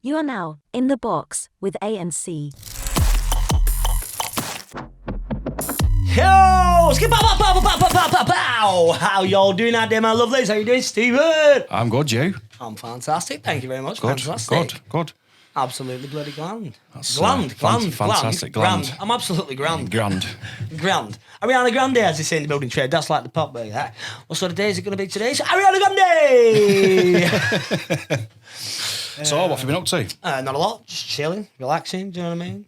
You are now in the box with A&C. Yo! How y'all doing out there, my lovelies? How you doing, Stephen? I'm good, you? I'm fantastic. Thank you very much. Good, Fantastic. good. Absolutely bloody grand. That's, Fantastic. Grand. I'm absolutely grand. Grand. Grand. Ariana Grande, as they say in the building trade. That's like the pop boy. Huh? What sort of day is it going to be today? It's Ariana Grande! So, what have you been up to? Not a lot. Just chilling, relaxing. Do you know what I mean?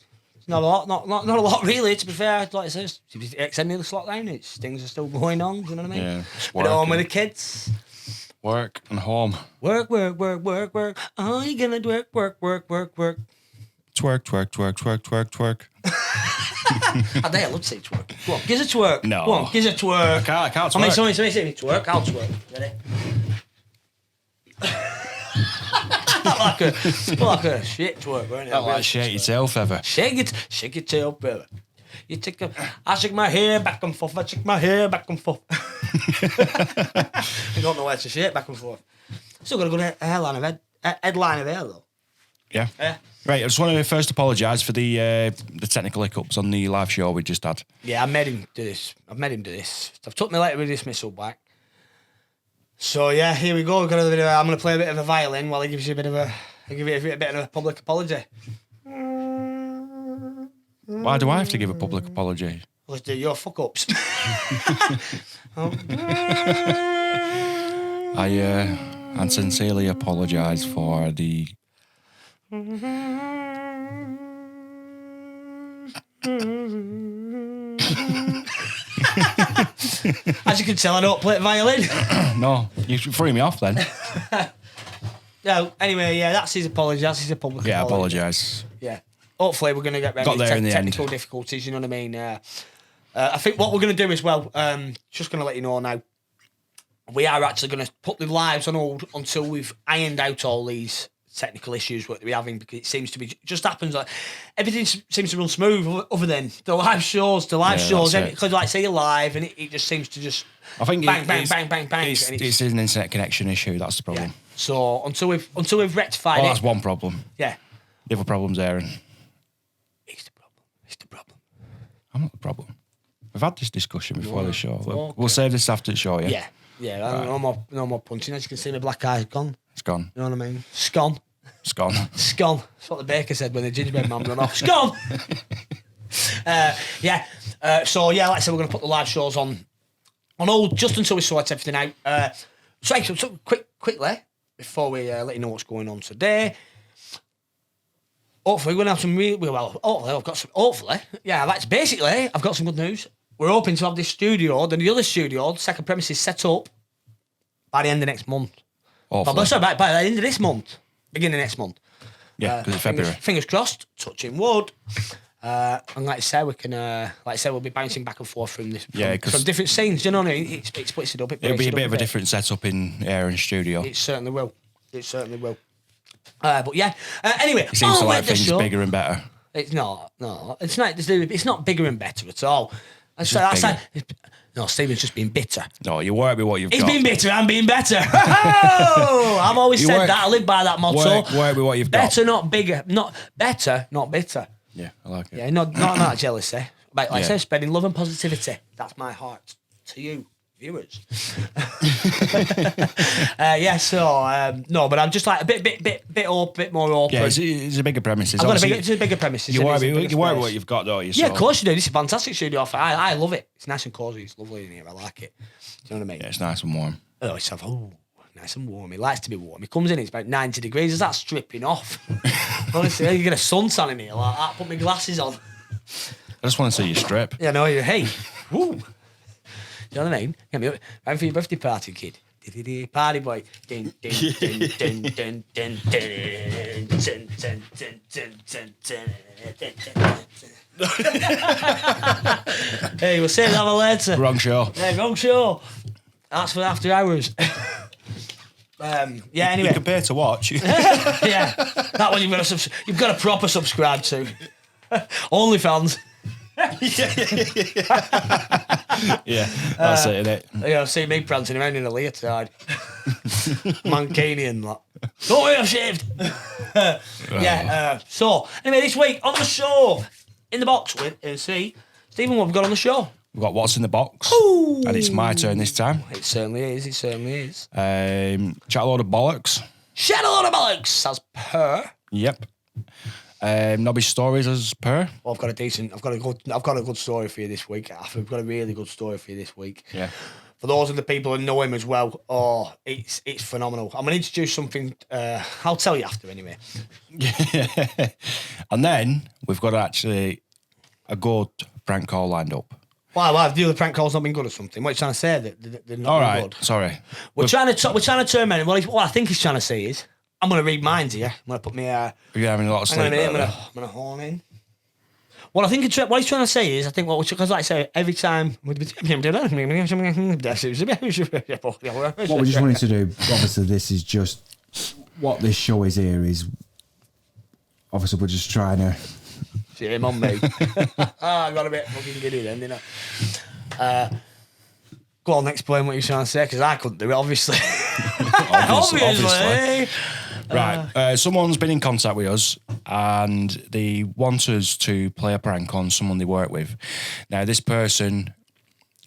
Not a lot. Not a lot, really. To be fair, like I said, extending the lockdown. Things are still going on. Do you know what I mean? Yeah. Been home with the kids. Work and home. Work. Oh, you gonna work. Twerk. I dare love to say twerk. Go on, give us a twerk. No. Go on, give us a twerk. I can't twerk. I mean, somebody say me twerk. I'll twerk. Ready? like a shit twerk, weren't it? Not like shake your tail feather. Shake your tail feather. You take I shake my hair back and forth. I shake my hair back and forth. I don't know where to shake back and forth. Still got a good headline of hair though. Yeah. Right, I just want to first apologise for the technical hiccups on the live show we just had. Yeah, I made him do this. I've took my letter of dismissal back. So yeah, here we go. We've got a bit of I'm going to play a bit of a violin while he gives you a bit of a public apology. Why do I have to give a public apology? Let's do your fuck ups. I sincerely apologise for the. As you can tell, I don't play violin. No, you threw me off then. No, anyway, yeah, that's his apology. That's his public apology. Yeah, apologise. Yeah. Hopefully we're going to get rid of technical difficulties, you know what I mean? I think what we're going to do as well, just going to let you know now, we are actually going to put the lives on hold until we've ironed out all these technical issues that we're having, because it seems to be, just happens like everything seems to run smooth other than the live shows, because like say you're live and it just seems to just I think bang. It's an internet connection issue, that's the problem. Yeah. So until we've rectified that's one problem. Yeah. The other problem's Aaron. He's the problem. I'm not the problem. We've had this discussion before the show. Okay. We'll save this after the show, yeah? Yeah. Right. No more punching. As you can see, my black eye's gone. It's gone. You know what I mean? Scone. Scone. That's what the baker said when the gingerbread man ran off. Scone! So, like I said, we're going to put the live shows on hold just until we sort everything out. So quickly, before we let you know what's going on today, hopefully we're going to have some I've got some good news. We're hoping to have this studio, the other studio, the second premises set up by the end of next month. Hopefully. By the end of this month. Beginning next month. Yeah, because it's February. Fingers crossed, touching wood. And like I said, we'll be bouncing back and forth from different scenes. Do you know what I mean? It splits it up. It'll be a bit of a different setup in Aaron's studio. It certainly will. But yeah. Anyway, it seems to like things bigger and better. It's not. No, it's not. It's not bigger and better at all. No, Stephen's just been bitter. No, you work with what you've got. He's been bitter, I'm being better. I've always said that. I live by that motto. Work with what you've got. Better, not bigger. Not better, not bitter. Yeah, I like it. Yeah, not that jealousy. Like I said, spreading love and positivity. That's my heart to you, viewers. No, but I'm just like a bit more open. Yeah, it's a bigger premises. It's a bigger premises. You work with what you've got, don't you? Yeah, of course you do. This is a fantastic studio. I love it. It's nice and cosy. It's lovely in here. I like it. Do you know what I mean? Yeah, it's nice and warm. Oh, it's nice and warm. He likes to be warm. He comes in, it's about 90 degrees. Is that stripping off? Honestly, you get a suntan in here like that. Put my glasses on. I just want to see you strip. Yeah, no, hey, woo. Do you know what I mean? Get me up. Round for your birthday party, kid. Party boy. Hey, we'll say that later. Wrong show. Yeah, wrong show. That's for after hours. Anyway. You can pay to watch. Yeah, that one you've got to proper subscribe to. OnlyFans. Yeah, that's it, innit? Yeah, see me prancing around in a leotard. Mancanian, lot. Don't worry, I've shaved. So, anyway, this week on the show, in the box with AC, Stephen, what have we got on the show? We've got What's in the Box. Ooh. And it's my turn this time. It certainly is. Chat a load of bollocks. Chat a load of bollocks, as per. Yep. Nobbys Stories as per. Well, I've got a good story for you this week. I've got a really good story for you this week. Yeah. For those of the people who know him as well, it's phenomenal. I'm going to introduce something. I'll tell you after anyway. And then we've got actually a good prank call lined up. Why? The other prank calls not been good or something? What are you trying to say? That they're not All been right, good? sorry. We're trying to turn men. What I think he's trying to say is, I'm going to read mine to you. I'm going to put me. Are you having a lot of sleep? I'm going to horn in. What I think what he's trying to say is, I think because like I say, every time. What we just wanted to do, obviously, this is just what this show is here is. Obviously, we're just trying to. Shame on me. I got a bit fucking giddy then, didn't I? Go on, explain what you're trying to say, because I couldn't do it, obviously. Obviously. Right. Someone's been in contact with us and they want us to play a prank on someone they work with. Now, this person,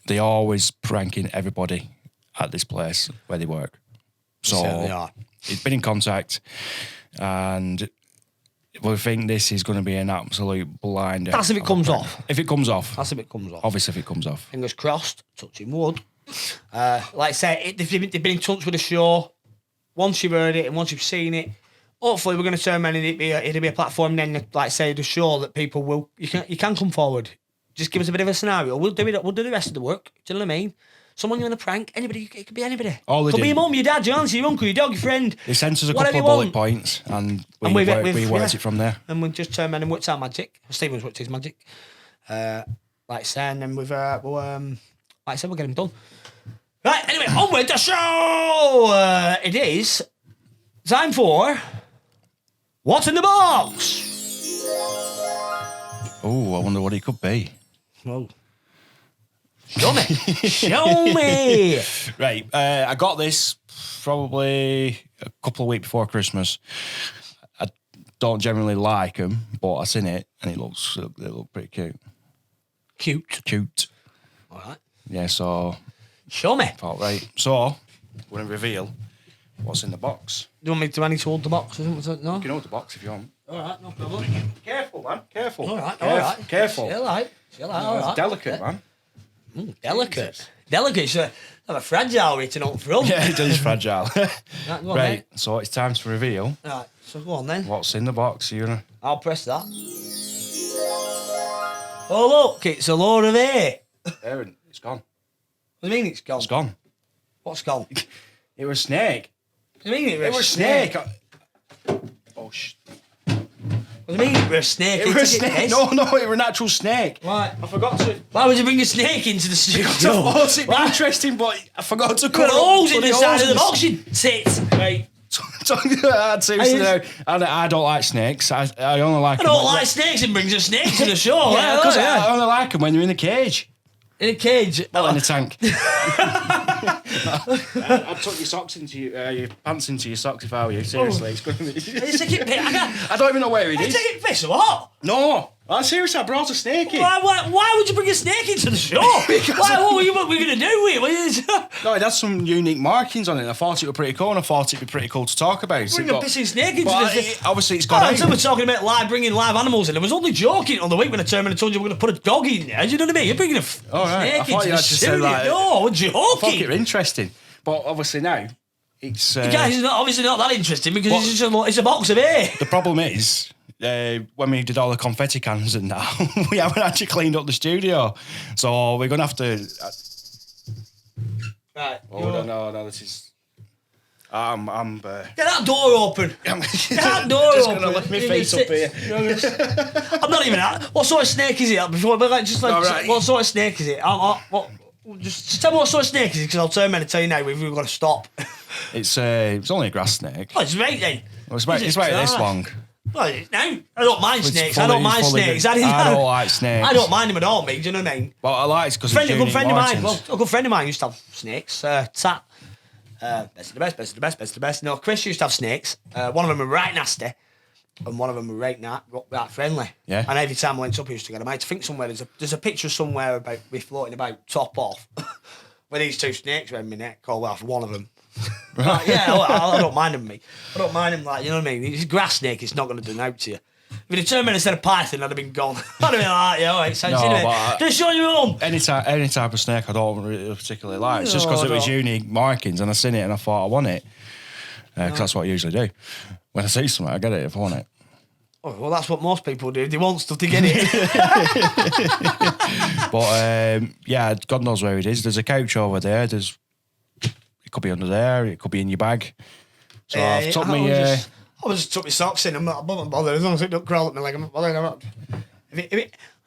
they're always pranking everybody at this place where they work. So he's been in contact and we think this is going to be an absolute blinder. That's if it comes off. If it comes off. That's if it comes off. Obviously, if it comes off. Fingers crossed, touching wood. Like I say, they've been in touch with the show. Once you've heard it and once you've seen it, hopefully we're going to turn around and it'll be a platform then, like I say, the show that people will, you can come forward. Just give us a bit of a scenario. We'll do the rest of the work. Do you know what I mean? Someone you want to prank, anybody, it could be anybody. Could be your mum, your dad, your auntie, your uncle, your dog, your friend. They sent us a couple of bullet points and we worked it from there. And we just turned around and worked our magic. Stephen's worked his magic. Like I said, and then like I said, we'll get him done. Right, anyway, on with the show! It is time for What's in the Box? Oh, I wonder what it could be. Oh. Show me! Show me! Right, I got this probably a couple of weeks before Christmas. I don't generally like them, but I seen it and it looks pretty cute. Cute. All right. Yeah, so... Show me. Right, so we're going to reveal what's in the box. Do I need to hold the box? No? You can hold the box if you want. All right, no problem. Careful, man. Careful. All right. Careful. Chill out, all right. It's delicate, man. Delicate. Jesus. Delicate. It's a fragile written up front. Yeah, it is fragile. Right, go on, right, mate. so it's time to reveal. Right, so go on then. What's in the box, you know? I'll press that. Oh, look, it's a load of hay. There, it's gone. What do you mean it's gone? It's gone. What's gone? It was a snake. What do you mean it It was a snake. Oh, What do you mean it was a snake? It was a snake. No, it was an actual snake. Why? I forgot to. Why would you bring a snake into the studio? I thought it'd be interesting, but I forgot to Put cut holes in the side of the box, you tit. Right. Seriously, I don't like snakes. I only like. I don't like snakes and brings a snake to the show. Yeah, because I only like them when they're in a cage. In a cage? Well, in a tank. I'd tuck your socks into your pants into your socks if I were you. Seriously, it's going to be. I don't even know where it is. Are you taking piss or what? No. Seriously, I brought a snake in. Why would you bring a snake into the show? What were we going to do with it? No, it had some unique markings on it. I thought it was pretty cool, and I thought it'd be pretty cool to talk about. Bring a pissing snake into the thing. Obviously, it's got we're talking about bringing live animals in. I was only joking on the week when I turned around and told you we're going to put a dog in there. Do you know what I mean? You're bringing a snake into the studio. No, we're joking. I thought it was interesting. But obviously now, it's... the guys is obviously not that interesting because it's a box of hay. The problem is... when we did all the confetti cans and that, we haven't actually cleaned up the studio. So we're going to have to... Right. Oh, no, this is... Get that door open. Get that door just open. Just going to lift my face up here. I'm not even that. What sort of snake is it? Before, what sort of snake is it? Just tell me what sort of snake is it, because I'll turn around and tell you now we've got to stop. It's only a grass snake. Oh, it's right then. Well, it's about this long. Well, no, I don't mind snakes. I don't mind snakes. I don't like snakes. I don't mind them at all, mate. Do you know what I mean? Well, I like it because a good friend of mine. Well, a good friend of mine used to have snakes. Tat. Best of the best, best of the best, best of the best. No, Chris used to have snakes. One of them were right nasty, and one of them were right friendly. Yeah. And every time I went up, I used to get them out. I think somewhere there's a picture somewhere about me floating about top off with these two snakes around my neck. Oh well, for one of them. Right, yeah, I don't mind them, mate. I don't mind them, like, you know what I mean? It's a grass snake, it's not going to do out to you. If you'd have turned me instead of python, I'd have been gone. I'd have been like, yeah, all right, sounds anyway. Just show you home. Any type of snake I don't really particularly like. It's just because it was unique markings and I seen it and I thought I want it. Because that's what I usually do. When I see something, I get it if I want it. Oh, well, that's what most people do. They want stuff to get it. But, yeah, God knows where it is. There's a couch over there. It could be under there. It could be in your bag. So I've took me... I just took my socks in. I'm not bothered as long as it don't crawl at me like I'm not bothered.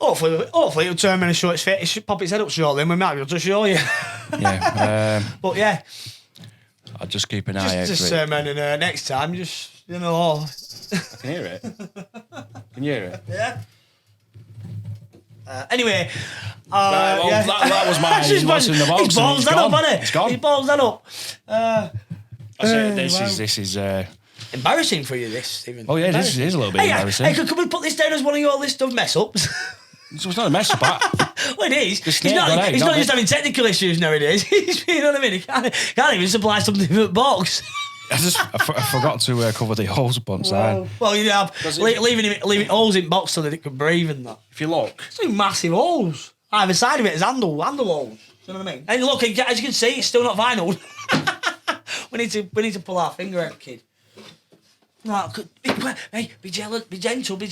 Hopefully it'll turn me and show its face. It should pop its head up shortly and we might be able to show you. Yeah. But yeah. I'll just keep an eye out just for it. man, and next time, just, you know. I can hear it. Can you hear it? Yeah. Anyway. Right, well, yeah. that was my what's in the box. He's balls that up, hasn't he? It's gone. He balls that up. This is embarrassing for you, this, Stephen. Oh yeah, this is a little bit embarrassing. Hey, could we put this down as one of your list of mess ups? It's not a mess up. Well, it is. He's not just having technical issues nowadays. You know what I mean? He can't even supply something from the box. I forgot to cover the holes up on side. Well, you have leaving holes in box so that it can breathe and that. If you look, it's like massive holes. Either side of it is handle holes. You know what I mean? And look, as you can see, it's still not vinyl. we need to pull our finger out, kid. No, hey, be gentle. Be gentle. Be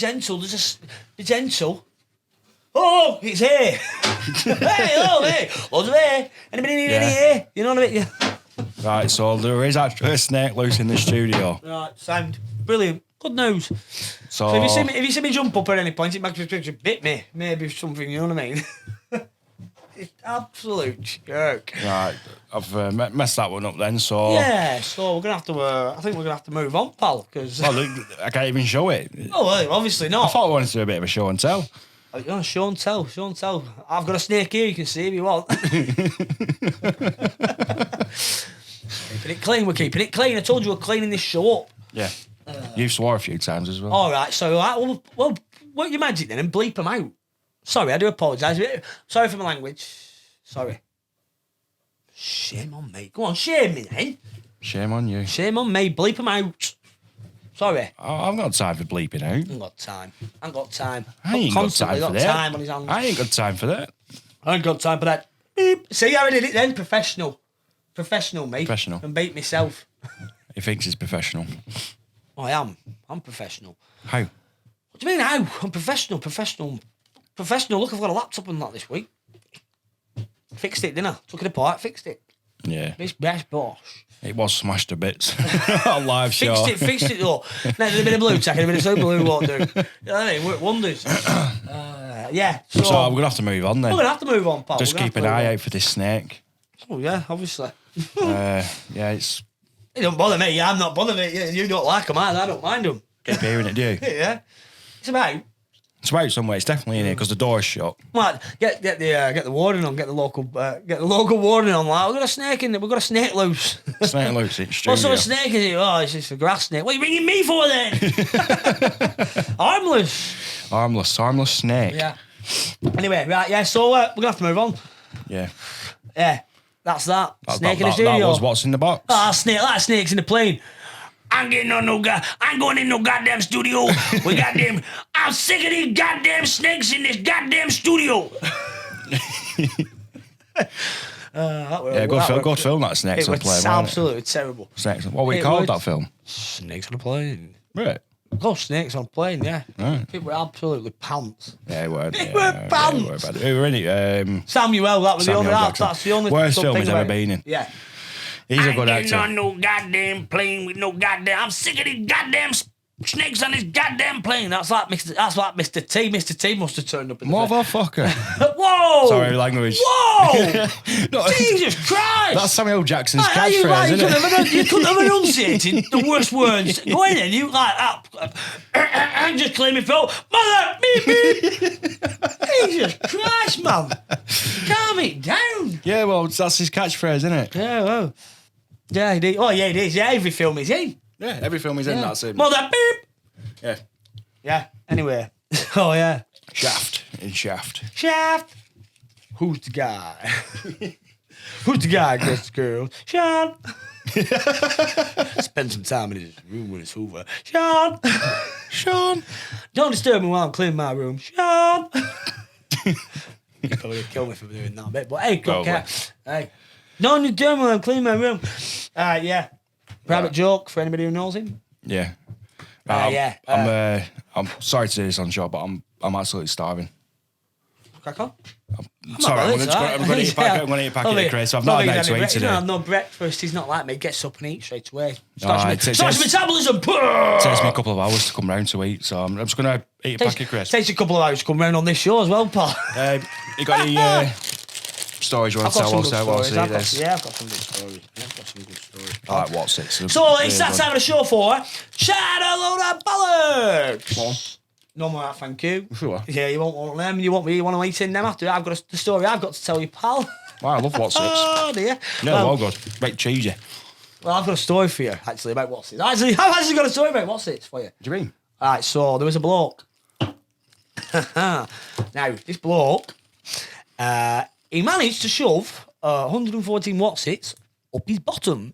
gentle. Oh, it's here. Hey. Loads of hair. Anybody need any hair? You know what I mean? Yeah. Right, so there is actually a snake loose in the studio. Right, sound brilliant. Good news. So if you see me jump up at any point, it might just bit me. Maybe something, you know what I mean? It's absolute jerk. Right, I've messed that one up then, so... Yeah, so we're going to have to... I think we're going to have to move on, pal, because... Well, I can't even show it. Oh, well, obviously not. I thought I wanted to do a bit of a show and tell. Oh, show and tell. I've got a snake here, you can see if you want. Keeping it clean, we're keeping it clean. I told you we're cleaning this show up. Yeah. You've swore a few times as well. All right, so well, work your magic then and bleep them out. Sorry, I do apologise. Sorry for my language. Sorry. Shame on me. Go on, shame me then. Shame on you. Shame on me. Bleep them out. Sorry. I've got time for bleeping out. I ain't got time. I ain't got time for that. Time on his hands. I ain't got time for that. I ain't got time for that. Beep. See how I did it then? Professional, mate. Professional. And beat myself. He thinks he's professional. I am. I'm professional. How? What do you mean how? I'm professional. Look, I've got a laptop and that this week. Fixed it, didn't I? Took it apart, fixed it. Yeah. It's best boss. It was smashed to bits on live show. Fixed it though. Now there's a bit of blue tack and a bit of super blue won't do. You know what I mean? Work wonders. Yeah. So I'm gonna have to move on then. We're gonna have to move on, pal. Just keep an eye out for this snake. Oh yeah, obviously. Yeah, it's. It don't bother me. I'm not bothered. You don't like them either. I don't mind them. Keep hearing it, do you? Yeah. It's about somewhere. It's definitely in here because the door's shut. Well, get the warden on. Get the local warden on. Like, we've got a snake in there. We've got a snake loose. Snake loose in studio. What sort of snake is it? Oh, it's just a grass snake. What are you bringing me for then? Harmless snake. Yeah. Anyway, right, yeah. So we're gonna have to move on. Yeah. Yeah. That's that. Snake in the studio. That was what's in the box. Ah, snake's in the plane. I'm getting on I'm going in no goddamn studio. I'm sick of these goddamn snakes in this goddamn studio. Go film that Snakes on a Plane. It's absolutely terrible. Snakes. What we called that film? Snakes on a Plane. Right. Oh, Snakes on a Plane, yeah. Right. People were absolutely pants. Yeah, it were. They were pants. Who were in it? Samuel, that was the only. That's the only. Worst film he's ever been in. Yeah. He's a good actor. I ain't getting on no goddamn plane with no goddamn. I'm sick of these goddamn snakes on this goddamn plane. That's like Mr. T. Mr. T must have turned up in the motherfucker. Whoa! Sorry, language. Whoa! No, Jesus Christ! That's Samuel Jackson's catchphrase, isn't it? You couldn't have enunciated the worst words. Go in and you like that. And just clear me throat. Mother! Beep, beep. Jesus Christ, man. Calm it down. Yeah, well, that's his catchphrase, isn't it? Yeah, well. Yeah, he did. Oh, yeah, it is. Yeah, every film he's in. Yeah, every film he's in, that's him. Mother beep. Yeah. Yeah, anyway. Oh, yeah. Shaft. In Shaft. Shaft. Who's the guy? Who's the guy, gets the girl? Sean. Spend some time in his room with his Hoover. Sean. Sean. Don't disturb me while I'm cleaning my room. Sean. You're probably going to kill me for doing that bit. But hey, good cat. Hey. Don't disturb me while I'm cleaning my room. Yeah. Private joke for anybody who knows him. Yeah. Yeah. I'm sorry to do this on show, but I'm absolutely starving. Crack on. Sorry, I'm going to eat a packet of Chris. I've not had anything to eat today. No breakfast. He's not like me. Gets up and eats straight away. Starts metabolism. It takes me a couple of hours to come round to eat, so I'm just going to eat a packet of Chris. Takes a couple of hours to come round on this show as well, pal. You got any stories you want to tell us? Yeah, I've got some good stories. I like what's it. So it's that time of the show for Shout Aload Of Bollox. No more, thank you. Sure. Yeah, you won't want them. You want to eat in them after. I've got the story I've got to tell you, pal. Wow, I love what's it. Oh dear. No, well good. Right, cheesy. Well, I've got a story for you actually about what's it. I've actually got a story about what's it for you. What do you mean? All right, so there was a bloke. Now this bloke, he managed to shove 114 Watsits up his bottom.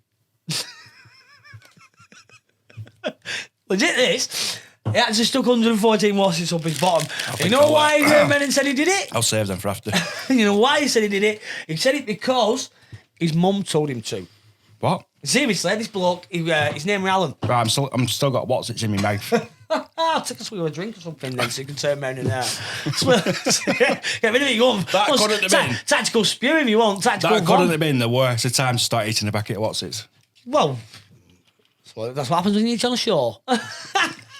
Legit this. He actually stuck 114 Watsits up his bottom. You know why he turned around and said he did it? I'll save them for after. You know why he said he did it? He said it because his mum told him to. What? Seriously, this bloke, his name was Alan. Right, I'm still got what's it's in my mouth. I'll take a swig of a drink or something then so you can turn around in there. Get rid of it, you want. That couldn't have been. Tactical spew if you want. Tactical That couldn't have been the worst time to start eating a packet of what's it. Well, that's what happens when you eat on a show.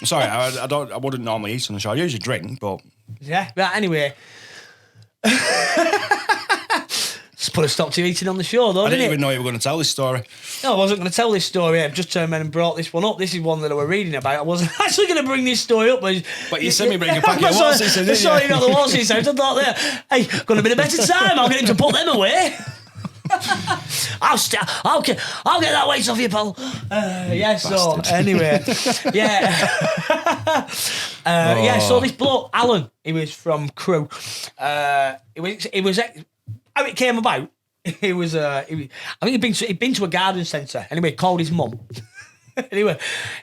Sorry, I wouldn't normally eat on the show. I usually drink, but yeah. But anyway, just put a stop to you eating on the show, though. I didn't even know you were going to tell this story. No, I wasn't going to tell this story. I've just turned around and brought this one up. This is one that I were reading about. I wasn't actually going to bring this story up, but you said me bring a packet of Watsits, didn't you? Sorry, you got the Watsits out. I thought, there, hey, going to be a better time. I'll get him to put them away. I'll get that weight off you, pal. Yeah. So anyway, yeah, yeah. So this bloke, Alan, he was from Crewe. It was how it came about. I think he'd been to a garden centre. Anyway, he called his mum. Anyway,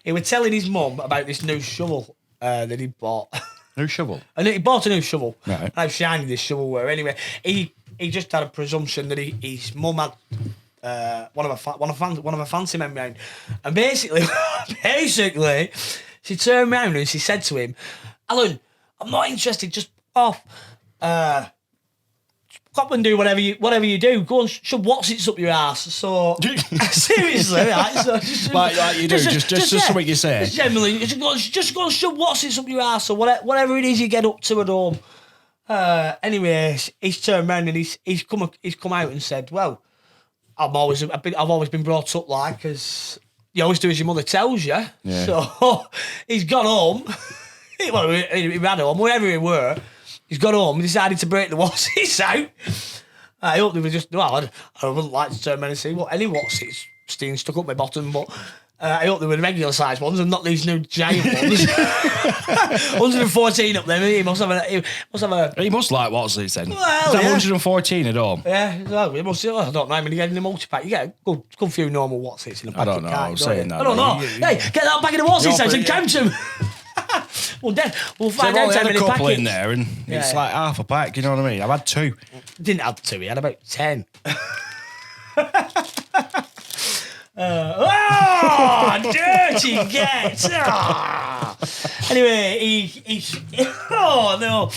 he was telling his mum about this new shovel that he bought. New shovel. And he bought a new shovel. Right. How shiny this shovel were. Anyway, he just had a presumption that his mum had one of a fancy men round, and basically, she turned round and she said to him, "Alan, I'm not interested. Just off. Come and do whatever you do. Go and shove Watsits up your ass." So seriously, right? So like you do, just something you say. Generally, just go and shove Watsits up your ass or whatever it is you get up to at home. Anyway, he's turned around and he's come out and said, "Well, I've always been brought up like as you always do as your mother tells you." Yeah. So he's gone home. Well, he ran home wherever he were. He's got home and decided to break the Watsits out. I hope they were just... Well, I wouldn't like to turn around and see any Watsits Steen stuck up my bottom, but I hope they were the regular size ones and not these new giant ones. 114 up there. He must have a... He must like Watsits then. Well, is that 114 at home? Yeah, well, he must. I don't know how many you get in the multi-pack. You get a good few normal Watsits in a packet. I don't know. I was saying that. I don't know. Hey, get that packet of Watsits out and count them. We'll find out how many packets. A couple packets in there, and it's like half a pack. You know what I mean? I've had 2. Didn't have 2. He had about 10. Dirty get! Anyway, he oh no,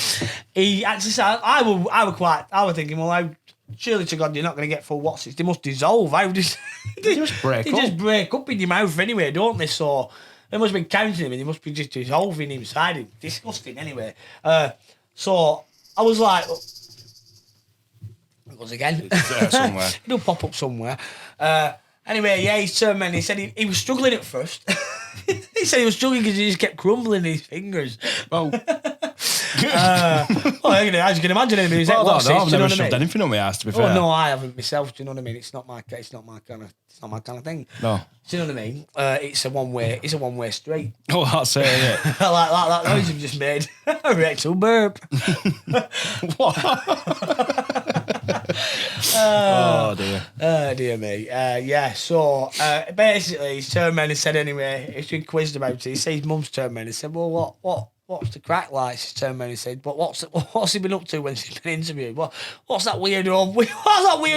he actually said I was thinking, well, surely to God you're not going to get full Watsits. They must dissolve. They just break up in your mouth anyway, don't they? So. They must have been counting him and he must be just dissolving inside him. Disgusting, anyway. So I was like, it was again. Somewhere. It'll pop up somewhere. Anyway, yeah, he turned around and he said he was struggling at first. He said he was struggling because he just kept crumbling his fingers. Well, As you can imagine, him, he's I've never shoved anything up my ass, to be fair. Oh no, I haven't myself. Do you know what I mean? It's not my kind of thing. No. Do you know what I mean? It's a one way street. Oh, that's it, isn't it? like that noise you've just made. A rectal burp. What? Oh dear. Oh dear me. Yeah. So basically, he's turned around and said, anyway, he's been quizzed about it. He said his mum's turned around and said, well, what's the crack like? She's turned around and said, but what's he been up to when she's been interviewed? What's that weird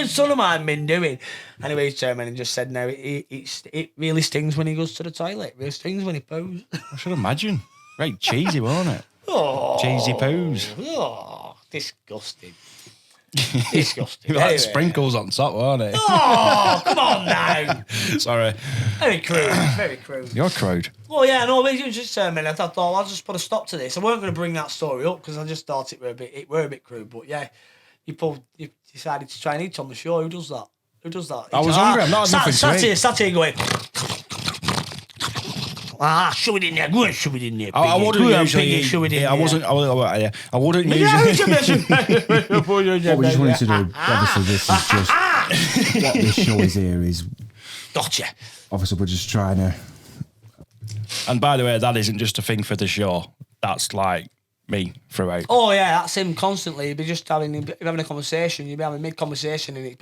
son of mine been doing? Anyway, he's turned around and just said, no, it really stings when he goes to the toilet. It really stings when he poos. I should imagine. Right, cheesy, wasn't it? Oh, cheesy poos. Oh, disgusting. Disgusting. Like sprinkles on top, weren't it? Oh, come on now. Sorry. Very crude. Very crude. You're crude. Well, yeah, no, it was just a minute. I thought I'll just put a stop to this. I weren't going to bring that story up because I just thought it were a bit crude. But yeah, you decided to try and eat on the show. Who does that? I was hungry. I'm not nothing to eat. Sat here going. Shove it in there. Go and shove it in there. I wouldn't usually. I wouldn't usually. What we just wanted to do, obviously, this is just what this show is here is. Gotcha. Obviously, we're just trying to. And by the way, that isn't just a thing for the show. That's like me throughout. Oh yeah, that's him constantly. You'd be just having a conversation. You'd be having mid-conversation, and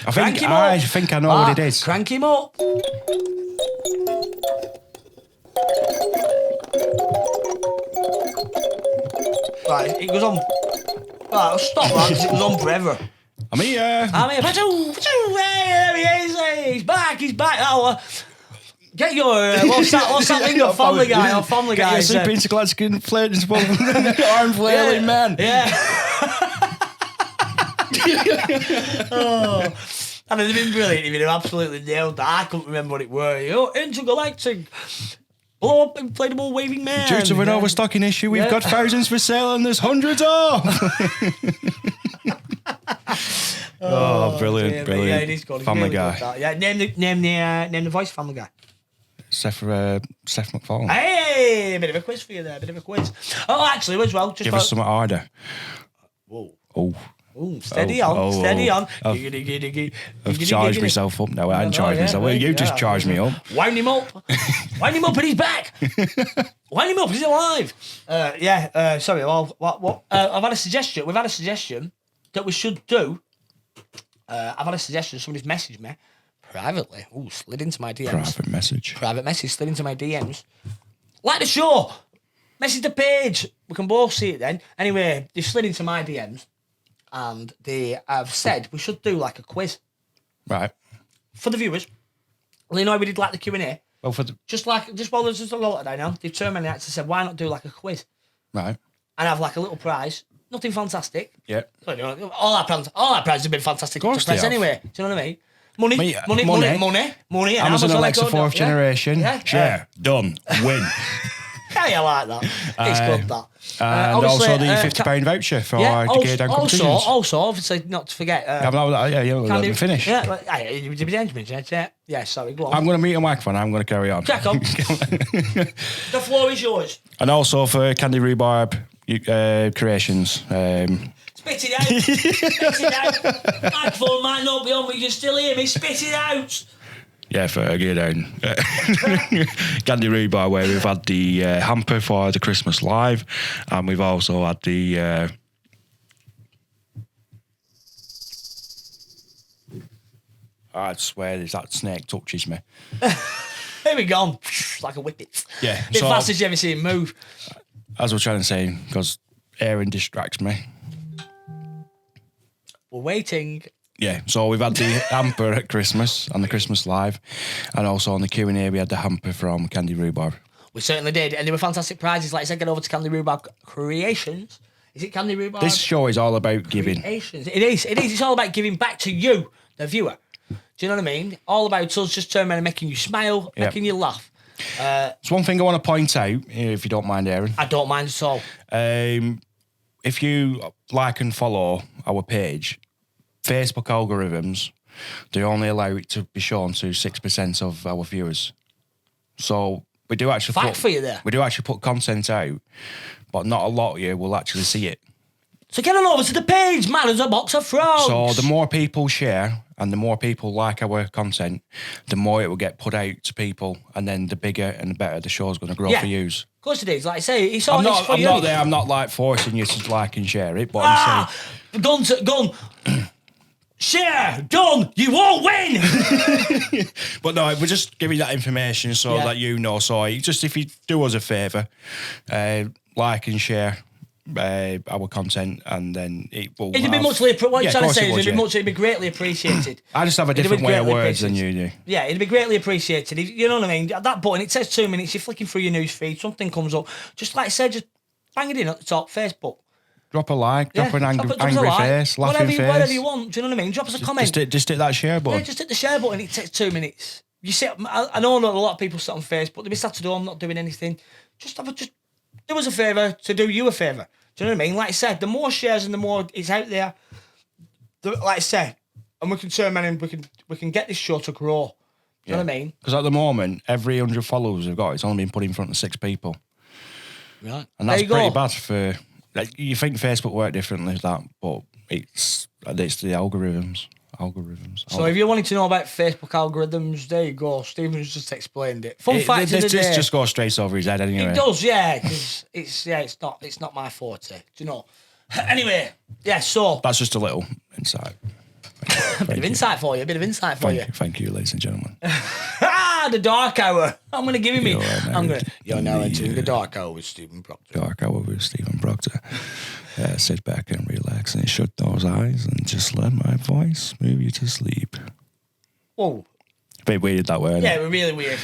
I think I know what it is. Crank him up. Right, it goes on. Right, stop that because it goes on forever. I'm here. There he is. He's back. Oh, get your what's that thing of Family Guy or Family Guy? Get your soup intergalactic inflatable arm flailing man. Yeah. And it'd have been brilliant if you'd have absolutely nailed that. I couldn't remember what it were. Intergalactic blow up inflatable waving man. Due to an overstocking issue, we've got thousands for sale and there's hundreds off. Brilliant. Yeah, it is good. Family really Guy. Good, yeah, name the voice Family Guy. Seth MacFarlane. Hey, a bit of a quiz for you there. Oh, actually, as well. Just give us something harder. Whoa. Oh. Ooh, steady on. I've charged myself up now. I haven't charged myself. Well, you just charged me up. Wind him up. Wind him up and he's back. Wind him up, he's alive. Sorry, what? I've had a suggestion. We've had a suggestion that we should do. I've had a suggestion. Somebody's messaged me privately. Ooh, slid into my DMs. Private message, slid into my DMs. Like the show. Message the page. We can both see it then. Anyway, they slid into my DMs. And they have said we should do like a quiz. Right. For the viewers. Well, you know, we did like the Q&A. Well, just while there's just a lot today now, they've turned around and actually said, why not do like a quiz? Right. And have like a little prize. Nothing fantastic. Yeah. All our prizes have been fantastic. Of course prize anyway. Do you know what I mean? Money. Amazon Alexa 4th generation. Yeah. Done. Win. Yeah, I like that. It's good, that. And also the £50 voucher for Geardown Competitions. Also, obviously, not to forget. Let me finish. Yeah, sorry, go on. I'm going to meet a microphone. I'm going to carry on. Crack on. The floor is yours. And also for Kandy Rhubarb Creations. Spit it out. Microphone might not be on, but you can still hear me. Spit it out. Yeah, for Geardown. Kandy Rhubarb, where we've had the hamper for the Christmas live, and we've also had the. I swear, that snake touches me. Here we go. Like a whippet. Yeah. Bit fast as you ever see him move. As I was trying to say, because Aaron distracts me. We're waiting. Yeah, so we've had the hamper at Christmas and the Christmas live, and also on the Q&A we had the hamper from Kandy Rhubarb. We certainly did, and they were fantastic prizes. Like I said, get over to Kandy Rhubarb Creations. Is it Kandy Rhubarb? This show is all about giving. Creations. It is. It's all about giving back to you, the viewer. Do you know what I mean? All about us just turning around and making you smile, making you laugh. It's one thing I want to point out, if you don't mind, Aaron. I don't mind at all. If you like and follow our page, Facebook algorithms, they only allow it to be shown to 6% of our viewers. So we do actually Fight for you there. We do actually put content out, but not a lot of you will actually see it. So get on over to the page, man. There's a box of frogs. So the more people share and the more people like our content, the more it will get put out to people, and then the bigger and the better the show's going to grow for you. Of course it is. Like I say, it's I'm all for you. not there. I'm not like forcing you to like and share it, but I'm saying Gun. Share, done. You won't win. But no, we're just giving that information so that you know. So just if you do us a favour, like and share our content, and then it will. It'd be muchly. What you're trying to say is it'd be greatly appreciated. I just have a different way of words than you do. Yeah, it'd be greatly appreciated. You know what I mean? At that point, it says 2 minutes. You're flicking through your news feed, something comes up. Just like I said, just bang it in at the top. Facebook. Drop a like, drop an angry face, laughing face. Whatever you want. Do you know what I mean? Drop us a comment. Just hit that share button. Yeah, just hit the share button. It takes 2 minutes. You see, I know a lot of people sit on Facebook. They be sat to do. I'm not doing anything. Just do us a favour to do you a favour. Do you know what I mean? Like I said, the more shares and the more it's out there. Like I said, and we can turn around and we can get this show to grow. Do you know what I mean? Because at the moment, every 100 followers we've got, it's only been put in front of 6 people. Right. And that's pretty bad for. Like, you think Facebook work differently that, but it's the algorithms. So if you're wanting to know about Facebook algorithms, there you go. Stephen's just explained it. Fun fact of the day. This just goes straight over his head anyway. It does, yeah, because it's not my forte. Do you know? Anyway, so that's just a little insight. A bit of insight for you. Thank you, ladies and gentlemen. The dark hour. I'm going to give him You're now entering the dark hour with Stephen Proctor. Dark hour with Stephen Proctor. Sit back and relax and shut those eyes and just let my voice move you to sleep. Whoa. A bit weird that way. Yeah, we're really weird.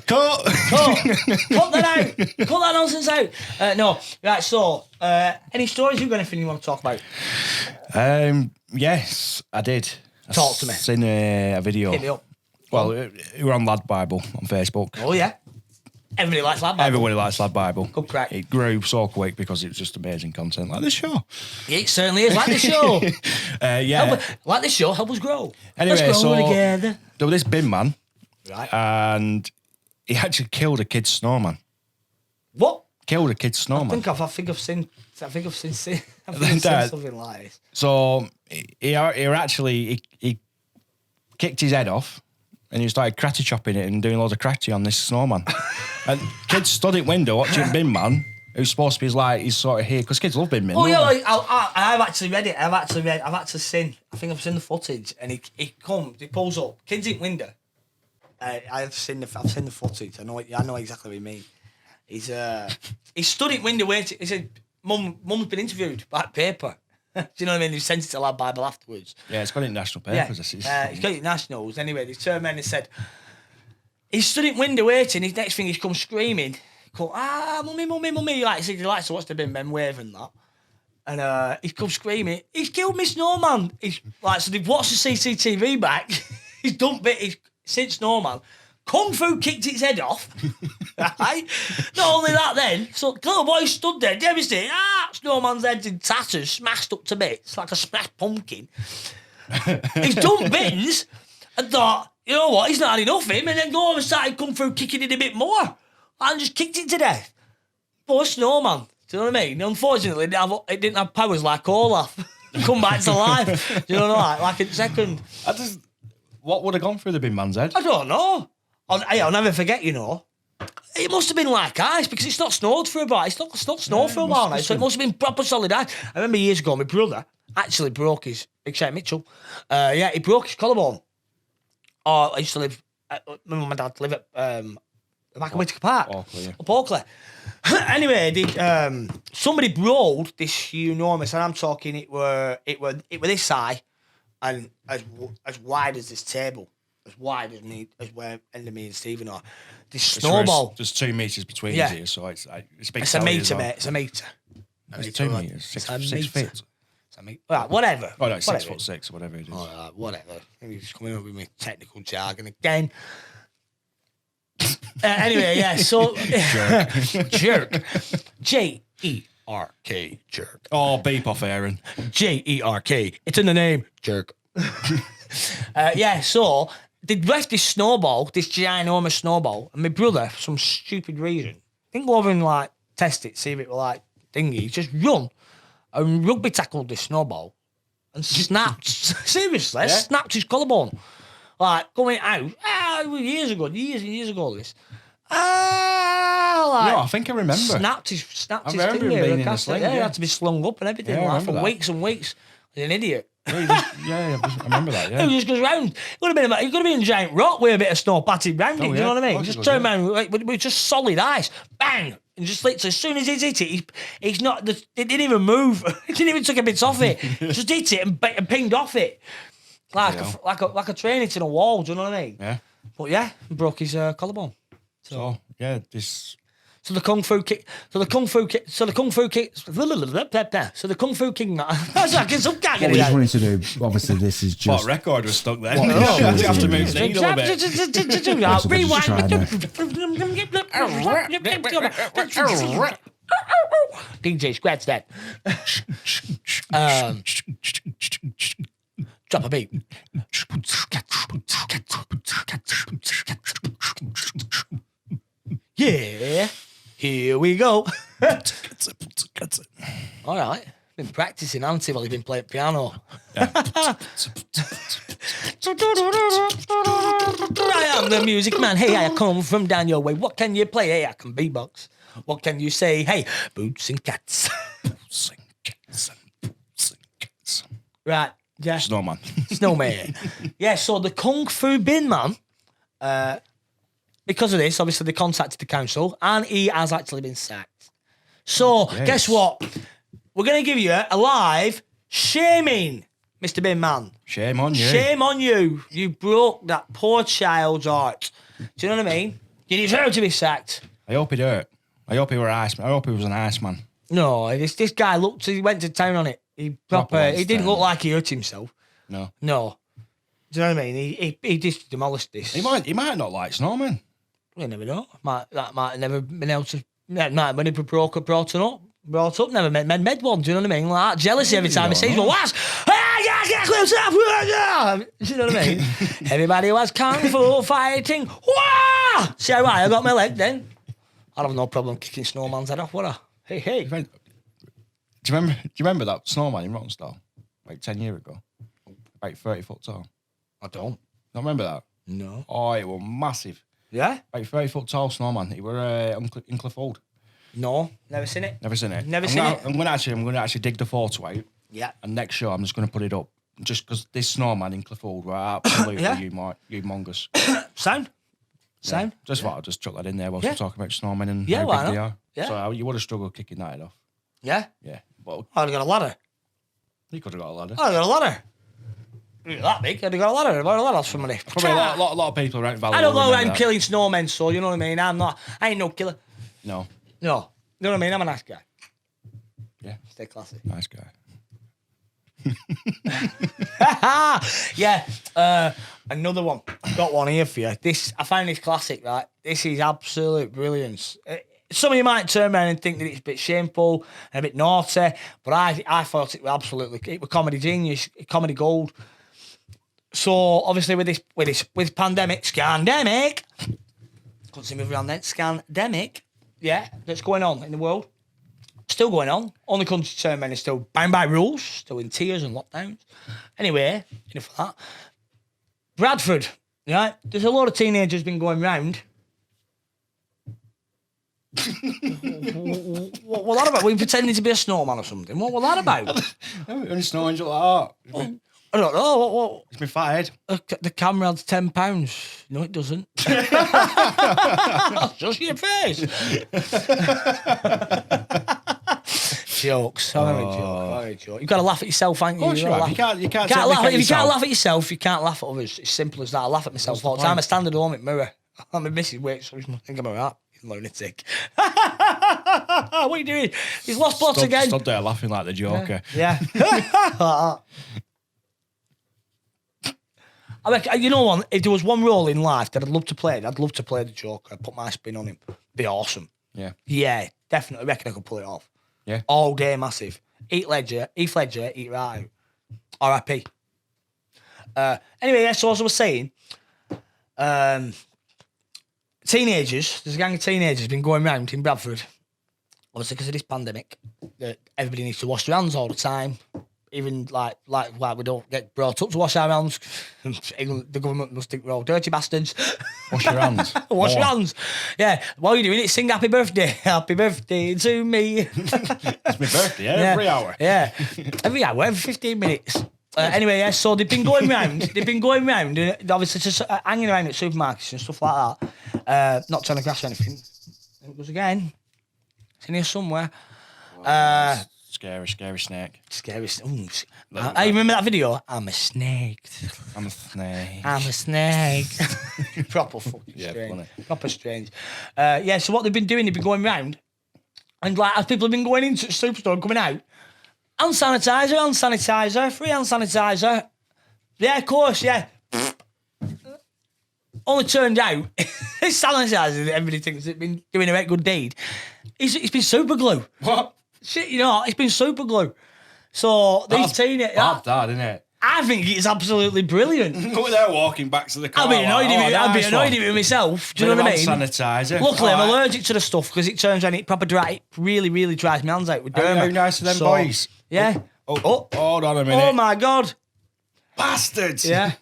Cut that out. Cut that nonsense out. No. Right, so, any stories you've got anything you want to talk about? Yes, I did. Talk to me. Seen a video. Hit me up. Well, we're on Lad Bible on Facebook. Oh, yeah. Everybody likes Lad Bible. Everybody likes Lad Bible. Good crack. It grew so quick because it was just amazing content, like this show. It certainly is, like this show. Like this show, help us grow. Anyway, Let's grow together. There was this bin man, right? And he actually killed a kid's snowman. What? Killed a kid's snowman. I think I've seen something like this. So he kicked his head off. And he started karate chopping it and doing loads of karate on this snowman. And kids stood at window watching Bin Man, who's supposed to be like, he's sort of here, because kids love Bin Man. Oh, yeah, I've actually read it. I've actually seen the footage, and he pulls up, kids in window. I've seen the footage. I know exactly what you mean. He stood at window waiting. He said, Mum's been interviewed by paper. Do you know what I mean? They sent it to Lad Bible afterwards. Yeah, it's got it in national papers. Yeah, it's got it in nationals. Anyway, they turned around and said, he stood in window waiting. His next thing, he's come screaming. Called, mummy. Like, he likes to watch the bin men waving that. And he's come screaming, he's killed me snowman. He's like, so they've watched the CCTV back. He's done bit, he's since snowman. Kung Fu kicked its head off. Right? Not only that then, so little boy stood there devastated. Snowman's head's in tatters, smashed up to bits, like a smashed pumpkin. He's done bins and thought, you know what, he's not had enough of him, and then all of a sudden Kung Fu kicking it a bit more. And just kicked it to death. Poor Snowman. Do you know what I mean? Unfortunately, it didn't have powers like Olaf. Come back to life. Do you know, like a second. What would have gone through the bin man's head? I don't know. I'll never forget, you know. It must have been like ice because it's not snowed for a while. It's not snowed for a while now, so it must have been proper solid ice. I remember years ago, my brother actually broke his, Big Shane Mitchell, he broke his collarbone. I used to live, my mum and dad live at back in Whittaker Park, up Oakley. Anyway, somebody rolled this enormous, and I'm talking it were this high and as wide as this table. As wide as me, as where end of me and Stephen are. This snowball. There's 2 metres between you, so it's big. It's a metre, mate. It's a metre. It's 2 metres. 6 feet. It's a metre. Right, whatever. Oh no, 6'6" or whatever it is. All right, whatever. Maybe just coming up with my technical jargon again. Anyway, yeah. So jerk. J-E-R-K. Jerk. Oh, beep off, Aaron. J-E-R-K. It's in the name. Jerk. So they'd left this snowball, this ginormous snowball, and my brother, for some stupid reason, didn't go over and like test it, see if it were like dingy. He just run and rugby tackled this snowball and snapped. Seriously, snapped his collarbone. Like going out, years ago, this. Like, no, I think I remember. Snapped his remember finger. him being in the sling, He had to be slung up and everything, Yeah, I like, for remember that. weeks and weeks. He's an idiot. Yeah, I remember that. Yeah. He just goes round. He could have been a giant rock with a bit of snow patted round it. Do you know what I mean? Just turn around with just solid ice, bang, and just literally as soon as he's hit it, he's not. It didn't even move. He didn't even take a bit off it. Just hit it and pinged off it, like a train hitting a wall. Do you know what I mean? Yeah. But yeah, broke his collarbone. So yeah, this. So the kung fu kick. So the kung fu king. So the kung fu king. That's like some What we just wanted to do, obviously, this is just. What record was stuck there? What No, this show you is have to doing. move the needle a bit. Rewind. DJ, scratch that. Drop a beat. Yeah, here we go. All right. Been practicing, hasn't he, while he's been playing piano? I am the music man. Hey, I come from down your way. What can you play? Hey, I can beatbox. What can you say? Hey, boots and cats. Boots and cats and boots and cats. Right, yeah. Snowman. Snowman. Yeah, so the Kung Fu Bin Man, because of this, obviously they contacted the council and he has actually been sacked. So, guess what? We're going to give you a live shaming, Mr. Bin Man. Shame on you. Shame on you. You broke that poor child's heart. Do you know what I mean? You deserve to be sacked. I hope he hurt. I hope he were ice. I hope he was an ice man. No, this guy looked. He went to town on it. He didn't look like he hurt himself. No. No. Do you know what I mean? He just demolished this. He might not like snowmen. You never know. That might have never been able to. That might have been brought up. Never made one. Do you know what I mean? Like that. Jealousy every time he sees one. What? Get close up. Do you know what I mean? Everybody was kung fu fighting. Wah! See how I got my leg then? I'd have no problem kicking Snowman's head off, would I? Hey. Do you remember that snowman in Rottenstall? Like 10 years ago? Like 30 foot tall. I don't. Don't remember that? No. Oh, it was massive. Yeah? Like 30 foot tall snowman. He were in Clifford. No, never seen it. Never seen it. I'm going to actually dig the photo out. Yeah. And next show I'm just going to put it up. Just because this snowman in Clifford were absolutely humongous. Sound. Just thought I'd just chuck that in there whilst we're talking about snowmen and Yeah, how why big they not? are. Yeah. So you would have struggled kicking that head off. Yeah? Yeah. But I'd have got a ladder. you could have got a ladder. I'd have got a ladder. That big, I'd have got a ladder. I'd have got for money. Probably a lot of people around Valley. I don't go around killing snowmen, so you know what I mean? I ain't no killer. No. No. You know what I mean? I'm a nice guy. Yeah. Stay classy. Nice guy. Yeah. Another one. Got one here for you. I find this classic, right? This is absolute brilliance. Some of you might turn around and think that it's a bit shameful and a bit naughty, but I thought it was comedy genius, comedy gold. So obviously with pandemic, scandemic, couldn't see me around then, scandemic, yeah, that's going on in the world. Still going on. Only country to turn around is still bound by rules, still in tiers and lockdowns. Anyway, enough of that. Bradford, right? There's a lot of teenagers been going round. What was that about? Were you pretending to be a snowman or something? What was that about? Only snow angel like that. I don't know. What? It's my fat head. The camera had £10. No, it doesn't. That's just your face. Jokes. I'm having a joke. You've got to laugh at yourself, ain't you? Of course you have. You can't If you can't laugh at yourself, you can't laugh at others. It's simple as that. I laugh at myself all the time. I stand at home at mirror. I'm a missus wait, so I think I'm alright. Lunatic. What are you doing? He's lost plots again. Stood there laughing like the Joker. Yeah. I reckon, you know what? If there was one role in life that I'd love to play the Joker. I'd put my spin on him. Be awesome. Yeah. Yeah, definitely. I reckon I could pull it off. Yeah. All day massive. Heath Ledger, eat right out. R.I.P. Anyway, yeah, so as I was saying, Teenagers, there's a gang of teenagers been going round in Bradford, obviously because of this pandemic, that everybody needs to wash their hands all the time. Even like we don't get brought up to wash our hands. The government must think we're all dirty bastards. Wash your hands. Wash your hands. Yeah. While you're doing it, sing happy birthday to me. It's my birthday every hour. Yeah. Every hour, every 15 minutes. Anyway, yeah, so they've been going round, obviously just hanging around at supermarkets and stuff like that. Not trying to crash anything. There it goes again. It's in here somewhere. Scary snake. Scary. I remember that video. I'm a snake. I'm a snake. I'm a snake. Proper fucking strange. Funny. Proper strange. Yeah, so what they've been doing, they've been going round, and like as people have been going into the superstore and coming out, hand sanitizer, free hand sanitizer. Yeah, of course, yeah. Only turned out, this sanitizer that everybody thinks it's been doing a very good deed, it's been super glue. What? Shit, you know, it's been super glue. So these teenagers, Bad, isn't it? I think it's absolutely brilliant. Look, they're walking back to the car. I'd be annoyed with myself. Do you know what I mean? Sanitizer. Luckily, I'm allergic to the stuff because it turns out it proper dry. It really, really dries my hands out with derma. How nice of them boys. Yeah. Oh, hold on a minute. Oh my God. Bastards. Yeah.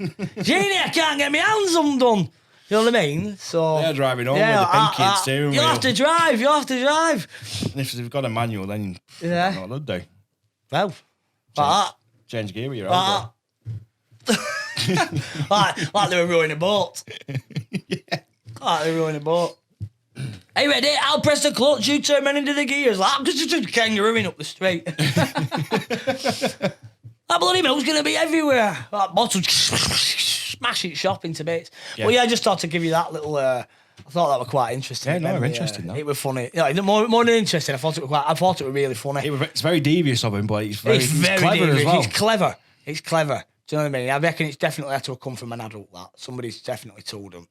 Jeannie, I can't get my hands undone. You know what I mean? So they're driving home with the pinky steering wheel. You'll have to drive. And if they've got a manual, then yeah. No, they'll do. Well, like Change gear with your that. Like they were rowing a boat. Yeah. Like they were rowing a boat. Hey, ready? I'll press the clutch, you turn man into the gears. Like, kangarooing up the street. That bloody milk's going to be everywhere. That bottle, smash it, shop into bits. Yeah. Well, yeah, I just thought to give you that little... I thought that was quite interesting. Yeah, no, interesting. Though. It was funny. Yeah, more than interesting. I thought it was really funny. It's very devious of him, but it's very clever devious. as well. It's clever. Do you know what I mean? I reckon it's definitely had to have come from an adult. That somebody's definitely told them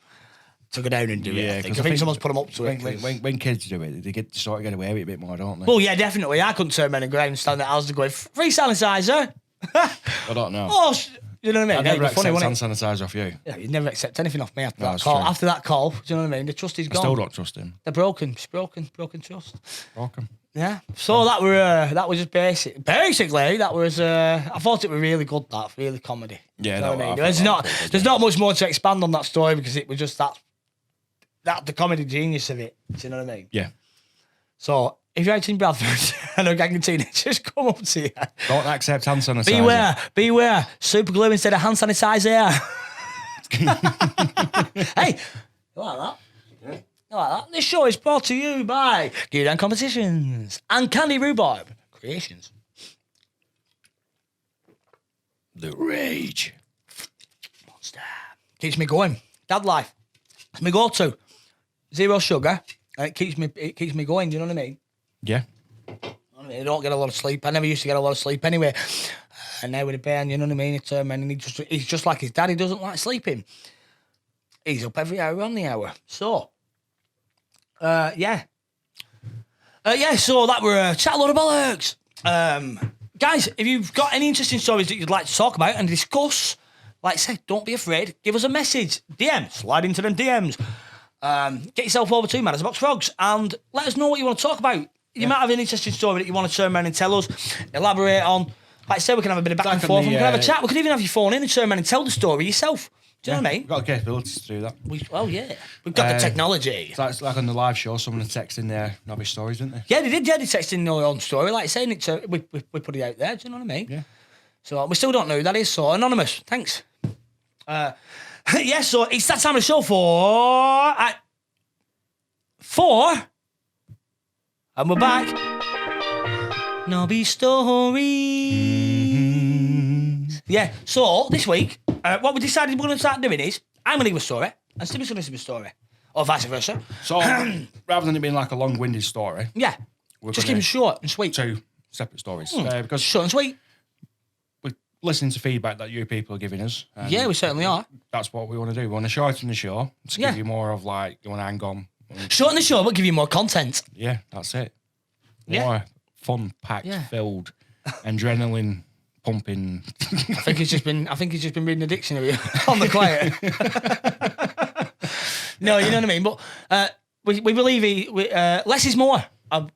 to go down and do it. I think someone's put them up to it. When kids do it, they start to get away with it a bit more, don't they? Well, yeah, definitely. I couldn't turn around and go out and stand at houses going, free sanitizer. I don't know. Oh, you know what I mean? I never accept hand sanitizer off you. Yeah, you'd never accept anything off me after that call. After that call, do you know what I mean? The trust is gone. I still don't trust him. They're broken. It's broken trust. Broken. Yeah. So that was just basic. Basically, that was. I thought it was really good. That really comedy. Yeah, you know what I mean? There's not much more to expand on that story because it was just that the comedy genius of it. Do you know what I mean? Yeah. So if you're out in Bradford and a gang of teenagers come up to you, don't accept hand sanitizer. Beware. Super glue instead of hand sanitizer. Hey, you like that? Yeah. You like that? This show is brought to you by Geardown Competitions and Kandy Rhubarb Creations. The rage. Monster. Keeps me going. Dad life. It's my go-to. Zero sugar. And it keeps me going, do you know what I mean? Yeah. I don't get a lot of sleep. I never used to get a lot of sleep anyway. And now with a band, you know what I mean? And he's just like his dad. He doesn't like sleeping. He's up every hour on the hour. So, yeah. So that were Chat Aload Of Bollox. Guys, if you've got any interesting stories that you'd like to talk about and discuss, like I said, don't be afraid. Give us a message. DM. Slide into them DMs. Get yourself over to Man as a Box Frogs and let us know what you want to talk about. You might have an interesting story that you want to turn around and tell us, elaborate on. Like I said, we can have a bit of back and forth. We can have a chat. We could even have your phone in and turn around and tell the story yourself. Do you know what I mean? We've got the capabilities to do that. We've got the technology. It's like on the live show, someone had texted in their Nobbys Stories, didn't they? Yeah, they did. Yeah, they texted in their own story. Like saying it, we put it out there. Do you know what I mean? Yeah. So we still don't know who that is. So anonymous. Thanks. So it's that time of the show for. And we're back. Nobbys Stories. Yeah, so this week, what we decided we're going to start doing is I'm going to give a story and Stevie's going to give a story. Or vice versa. So rather than it being like a long-winded story. Yeah. Just keep it short and sweet. 2 separate stories. Because short and sweet. We're listening to feedback that you people are giving us. Yeah, we certainly are. That's what we want to do. We want to shorten the show to give you more of like, you want to hang on. Shorten the show, but give you more content. Yeah, that's it. Yeah. More fun, packed, filled, adrenaline pumping. I think he's just been reading the dictionary on the quiet. No, you know what I mean. But we believe less is more.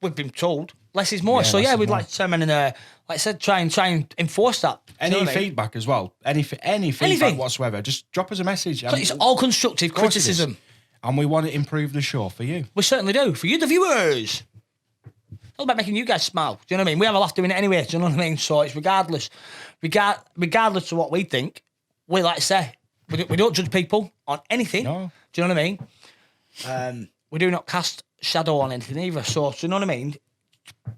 We've been told less is more. Yeah, so less yeah, is we'd more. like to turn in like I said, try and enforce that. Do you know Any what I mean? feedback as well, any feedback Anything. whatsoever, just drop us a message. It's all constructive Of course it is. criticism. And we want to improve the show for you. We certainly do. For you, the viewers. It's all about making you guys smile. Do you know what I mean? We have a laugh doing it anyway. Do you know what I mean? So it's regardless of what we think, we like to say, we don't judge people on anything. No. Do you know what I mean? We do not cast shadow on anything either. So, do you know what I mean?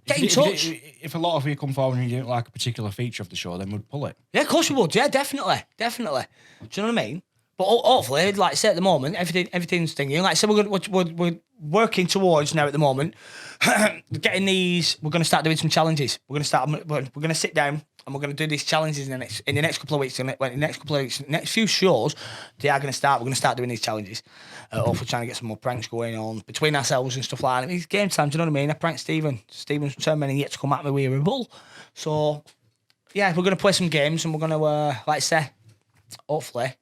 Get in touch. If a lot of you come forward and you don't like a particular feature of the show, then we'd pull it. Yeah, of course we would. Yeah, definitely. Do you know what I mean? But hopefully, like I said at the moment, everything's stinging. Like I said, we're working towards now at the moment getting these. We're going to start doing some challenges. We're going to sit down and we're going to do these challenges in the next couple of weeks. Next few shows, they are going to start. We're going to start doing these challenges. Hopefully, trying to get some more pranks going on between ourselves and stuff like that. It's game time. Do you know what I mean? I pranked Stephen. Stephen's determined yet to come at me with a bull. So yeah, we're going to play some games and we're going to, like I say, hopefully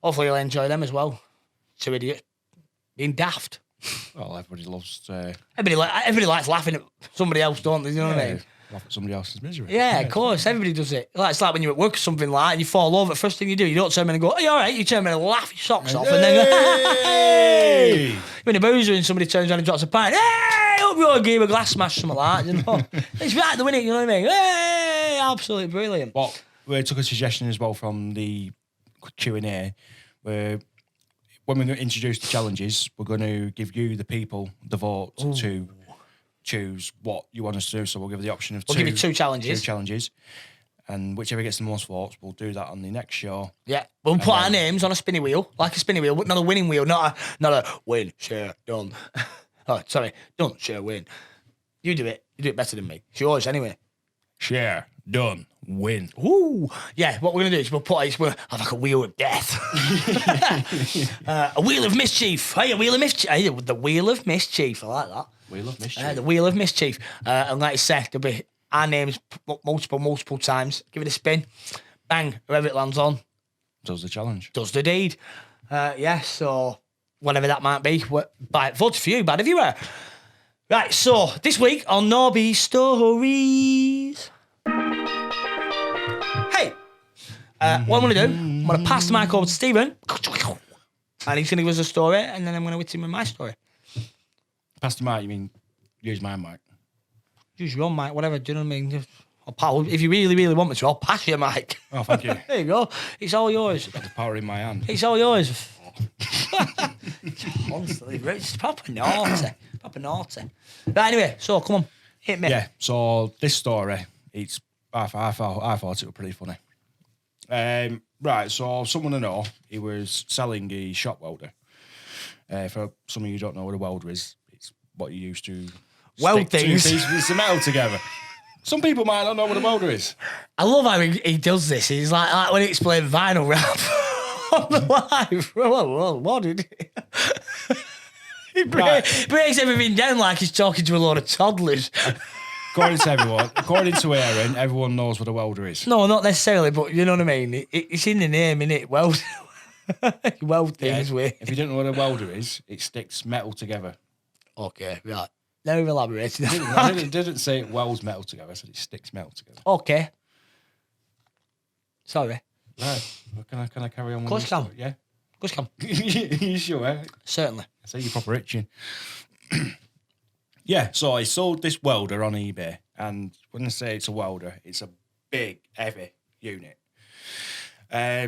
you'll enjoy them as well. Two idiots being daft. Well, everybody loves to... Everybody likes laughing at somebody else, don't they? You know what I mean? Laugh at somebody else's misery. Yeah, of course. Everybody does it. It's like when you're at work or something like that and you fall over. The first thing you do, you don't turn around and go, "Hey, all right." You turn around and laugh your socks off and then go, "Hey!" When a boozer and somebody turns around and drops a pint, "Hey! Hope you're give a glass smash," something like that. You know? It's right the winning, you know what I mean? Hey! Absolutely brilliant. But we took a suggestion as well from the Q&A where when we're going to introduce the challenges, we're going to give you, the people, the vote to choose what you want us to do. So we'll give you the option of We'll give you two challenges. And whichever gets the most votes, we'll do that on the next show. Yeah, we'll put our names on a spinny wheel, like a spinny wheel, but not a winning wheel, not a win, share, done. Oh, sorry, done, share, win. You do it better than me. It's yours anyway. Share, done, win. Ooh, yeah. What we're gonna do is we'll have like a wheel of death, a wheel of mischief. Hey, a wheel of mischief. Hey, the wheel of mischief. I like that. Wheel of mischief. The wheel of mischief. And like I said, there'll be our names multiple times. Give it a spin, bang. Whoever it lands on does the challenge. Does the deed. Yeah. So whatever that might be, vote for you, bad if you were. Right. So this week on Nobbys Stories. Hey, what I'm going to do, I'm going to pass the mic over to Stephen, and he's going to give us a story, and then I'm going to hit him with my story. Pass the mic, you mean use my mic? Use your own mic, whatever, do you know what I mean? If you really, really want me to, I'll pass you a mic. Oh, thank you. There you go. It's all yours. Got the power in my hand. It's all yours. Honestly, it's proper naughty. Right, anyway, so come on, hit me. Yeah, so this story, I thought it was pretty funny. Right, so someone I know, he was selling a shop welder. For some of you who don't know what a welder is, it's what you use to weld stick things. two pieces of metal together. Some people might not know what a welder is. I love how he does this. He's like when he explained vinyl wrap on the live. Well, what did he breaks everything down like he's talking to a load of toddlers. According to Aaron, everyone knows what a welder is. No, not necessarily, but you know what I mean. It's in the name, innit? Weld things with. If you don't know what a welder is, it sticks metal together. Okay, right. Now we've elaborated. I didn't say it welds metal together. I said it sticks metal together. Okay. Sorry. Right. Well, can I carry on with Of course you can. Yeah? Of course you can. You sure? Certainly. I say you're proper itching. Yeah, so I sold this welder on eBay, and when I say it's a welder, it's a big, heavy unit.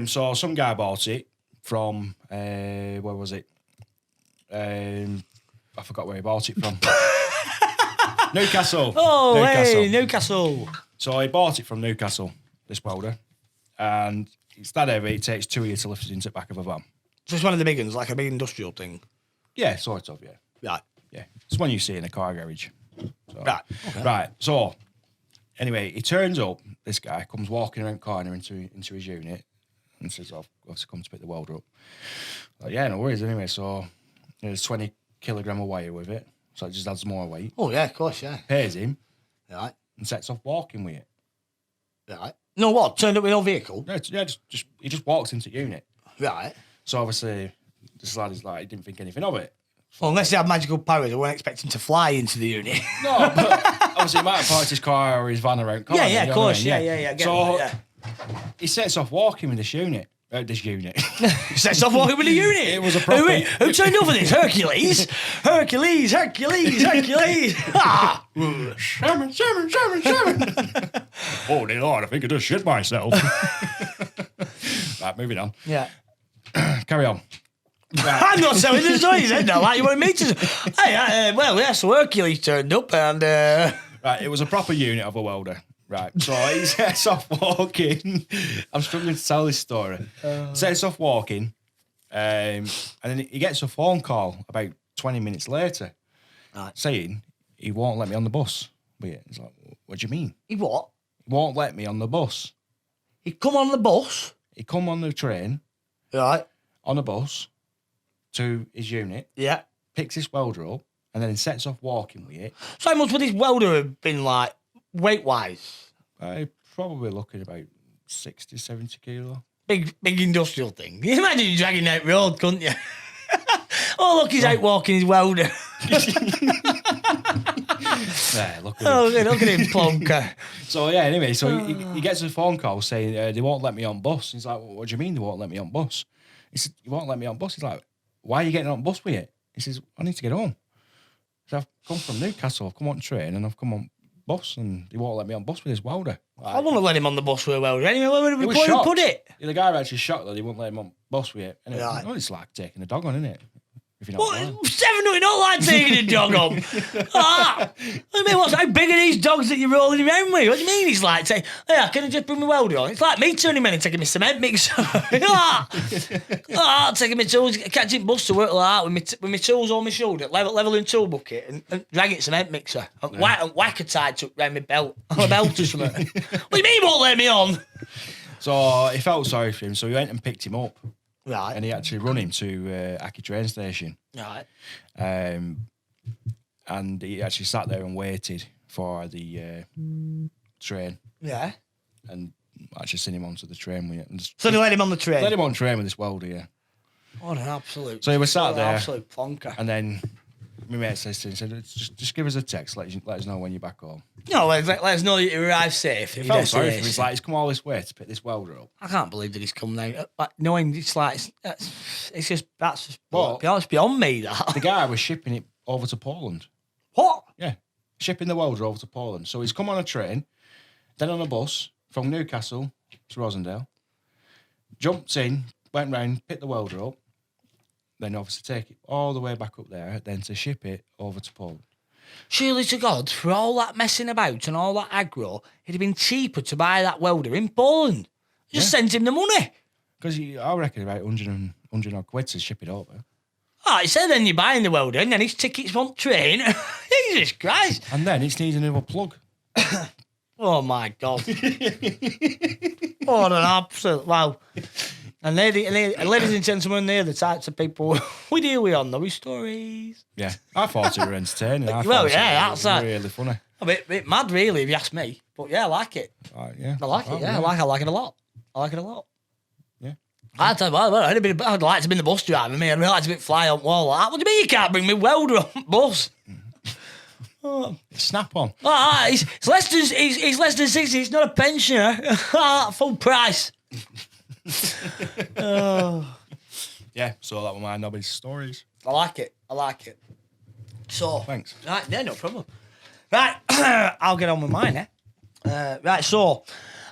So some guy bought it from, where was it? I forgot where he bought it from. Newcastle. Oh, hey, Newcastle. So I bought it from Newcastle, this welder, and it's that heavy, it takes 2 years to lift it into the back of a van. So it's one of the big ones, like a big industrial thing? Yeah, sort of, yeah. Right. Yeah, it's one you see in a car garage. So, Right. Okay. Right, so, anyway, he turns up, this guy, comes walking around the corner into his unit, and says, I've got to come to pick the welder up. Like, yeah, no worries, anyway, so there's 20 kilogram of wire with it, so it just adds more weight. Oh, yeah, of course, yeah. Pays him, Right. and sets off walking with it. Right. No, what? Turned up with no vehicle? Yeah, he just walks into the unit. Right. So obviously, this lad is like, he didn't think anything of it. Well, unless they have magical powers, I won't expect him to fly into the unit. No, but obviously he might have parked his car or his van around. Yeah, of course. I mean? Yeah. So he sets off walking with this unit. He sets off walking with the unit. It was a proper... Who turned over this? Hercules. Ah! Sherman. Oh, dear Lord, I think I just shit myself. Right, moving on. Yeah. Carry on. Right. I'm not selling the stories, then. Like you want me to. Hey, well, yes, Hercules turned up and. Right, it was a proper unit of a welder. Right, so he sets off walking. I'm struggling to tell this story. Sets off walking, and then he gets a phone call about 20 minutes later, saying he won't let me on the bus. But he's like, "What do you mean? He what? He won't let me on the bus." He come on the bus. He come on the train, Right. on a bus, to his unit. Yeah. Picks his welder up, and then sets off walking with it. So how much would his welder have been like, weight-wise? Probably looking about 60, 70 kilo. Big industrial thing. Can you imagine you dragging that road, couldn't you? Oh, look, he's out walking his welder. Yeah, look Look at him, plonker. So, yeah, anyway, so he gets a phone call saying they won't let me on bus. He's like, what do you mean they won't let me on bus? He said, you won't let me on bus? He's like, why are you getting on bus with it? He says, I need to get home. So I've come from Newcastle, I've come on train and I've come on bus and he won't let me on bus with his welder. Like, I wouldn't have let him on the bus with a welder. Anyway, where would we put it? The guy was actually shocked that he wouldn't let him on bus with it. Anyway, Right. it's like taking a dog on, isn't it? If you're not What? blind. Seven, you not like taking a dog on. I mean, how big are these dogs that you're rolling around with? What do you mean? He's like saying, "Yeah, can I just bring my welder on?" It's like me turning him in and taking my cement mixer. Taking my tools, catching bus to work like that with my tools on my shoulder, leveling tool bucket and dragging cement mixer. And whacker tied to round my belt on a belt or something. What do you mean? Won't let me on? So he felt sorry for him, so he went and picked him up. Right. And he actually run him to Aki train station. Right. And he actually sat there and waited for the train. Yeah. And actually sent him onto the train with it. And So they let him on the train? Let him on train with this welder, yeah. What an absolute... So he was sat there. Absolute plonker. And then my mate says to him, just give us a text, let us know when you're back home. No, let us know that you arrived safe. He felt sorry for him. He's like, he's come all this way to pick this welder up. I can't believe that he's come now. Like, knowing it's like, it's just Well, it's beyond me, that. The guy was shipping it over to Poland. What? Yeah, shipping the welder over to Poland. So he's come on a train, then on a bus from Newcastle to Rosendale, jumped in, went round, picked the welder up, then obviously take it all the way back up there, then to ship it over to Poland. Surely to God, for all that messing about and all that aggro, it'd have been cheaper to buy that welder in Poland. Just send him the money. Because I reckon about 100 odd quid to ship it over. Oh, he said then you're buying the welder and then his tickets on train. Jesus Christ. And then it needs another plug. Oh, my God. What an absolute... Wow. And ladies and gentlemen, they're the types of people we deal with on Nobbys Stories. Yeah, I thought it were entertaining. That's really funny. A bit mad, really, if you ask me. But yeah, I like it. Yeah, I like it. Yeah, I like it a lot. Yeah. I'd like to be the bus driver. Me, I'd like to be fly on wall like that. What do you mean you can't bring me welder on bus? Snap on. He's less than 60. He's not a pensioner. Full price. Yeah, so that was my Nobbys Stories. I like it. So Thanks. Right, yeah, no problem. Right, I'll get on with mine, right, so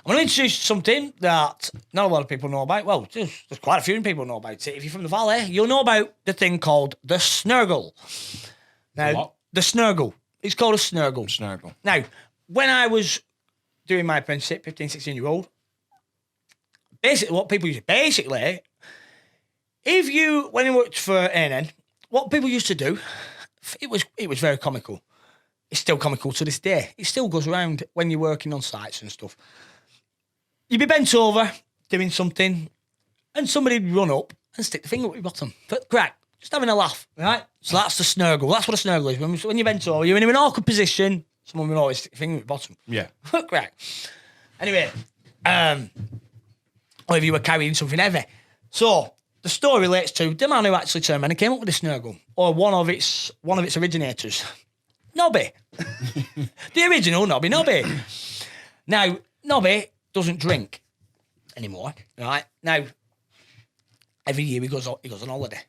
I'm going to introduce something that not a lot of people know about. Well, there's quite a few people know about it. If you're from the Valley, you'll know about the thing called the snurgle. Now, What? the snurgle. It's called a snurgle. Now, when I was doing my apprenticeship, 15, 16-year-old, basically what people used to... Basically, when you worked for A&N, what people used to do, it was very comical. It's still comical to this day. It still goes around when you're working on sites and stuff. You'd be bent over doing something, and somebody'd run up and stick the finger up your bottom. Crack. Just having a laugh, right? So that's the snurgle. That's what a snurgle is. When you're bent over, you're in an awkward position, someone will always stick the finger up your bottom. Yeah. Crack. Anyway, or if you were carrying something heavy. So the story relates to the man who actually turned around and came up with the snurgle, or one of its originators, Nobby. The original Nobby. Now, Nobby doesn't drink anymore, right? Now, every year he goes on holiday.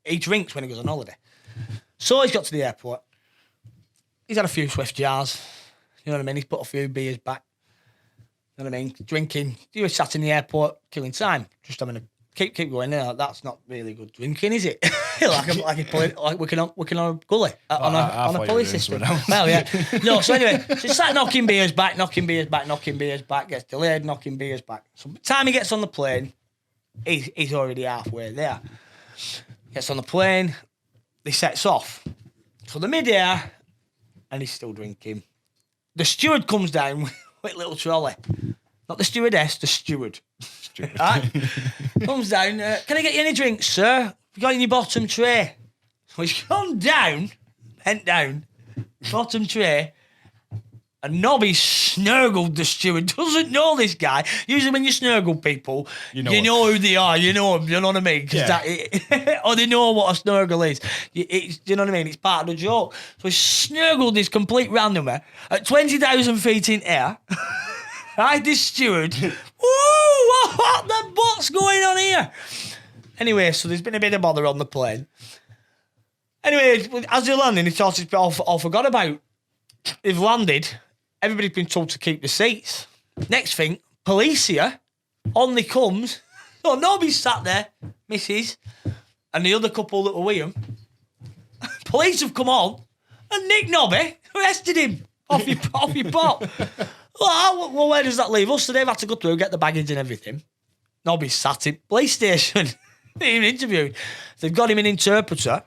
He drinks when he goes on holiday. So he's got to the airport. He's had a few Swift jars. You know what I mean? He's put a few beers back. You know what I mean? Drinking. He was sat in the airport, killing time, just having a keep going. That's not really good drinking, is it? like working on a gully on a pulley system. Well, yeah. No. So anyway, so he's sat knocking beers back, gets delayed, knocking beers back. So by the time he gets on the plane, he's already halfway there. Gets on the plane, he sets off. So the mid-air, and he's still drinking. The steward comes down with a little trolley. Not the stewardess, the steward. Right? Comes down, can I get you any drinks, sir? You got in your bottom tray. So he's gone down, bent down, bottom tray, and Nobby snurgled the steward. Doesn't know this guy. Usually when you snurgle people, you know who they are, you know them, you know what I mean? Or they know what a snurgle is. You know what I mean? It's part of the joke. So he snurgled this complete randomer at 20,000 feet in air. Right, this steward. Woo! What's going on here? Anyway, so there's been a bit of bother on the plane. Anyway, as they're landing, he thought it's all forgot about. They've landed. Everybody's been told to keep the seats. Next thing, police here. On they comes. So Nobby's sat there, Mrs. and the other couple that were with him. Police have come on and Nick Nobby arrested him off your pop. Well, where does that leave us? So they've had to go through, get the baggage and everything. Nobby's sat in police station, being interviewed. They've got him an interpreter.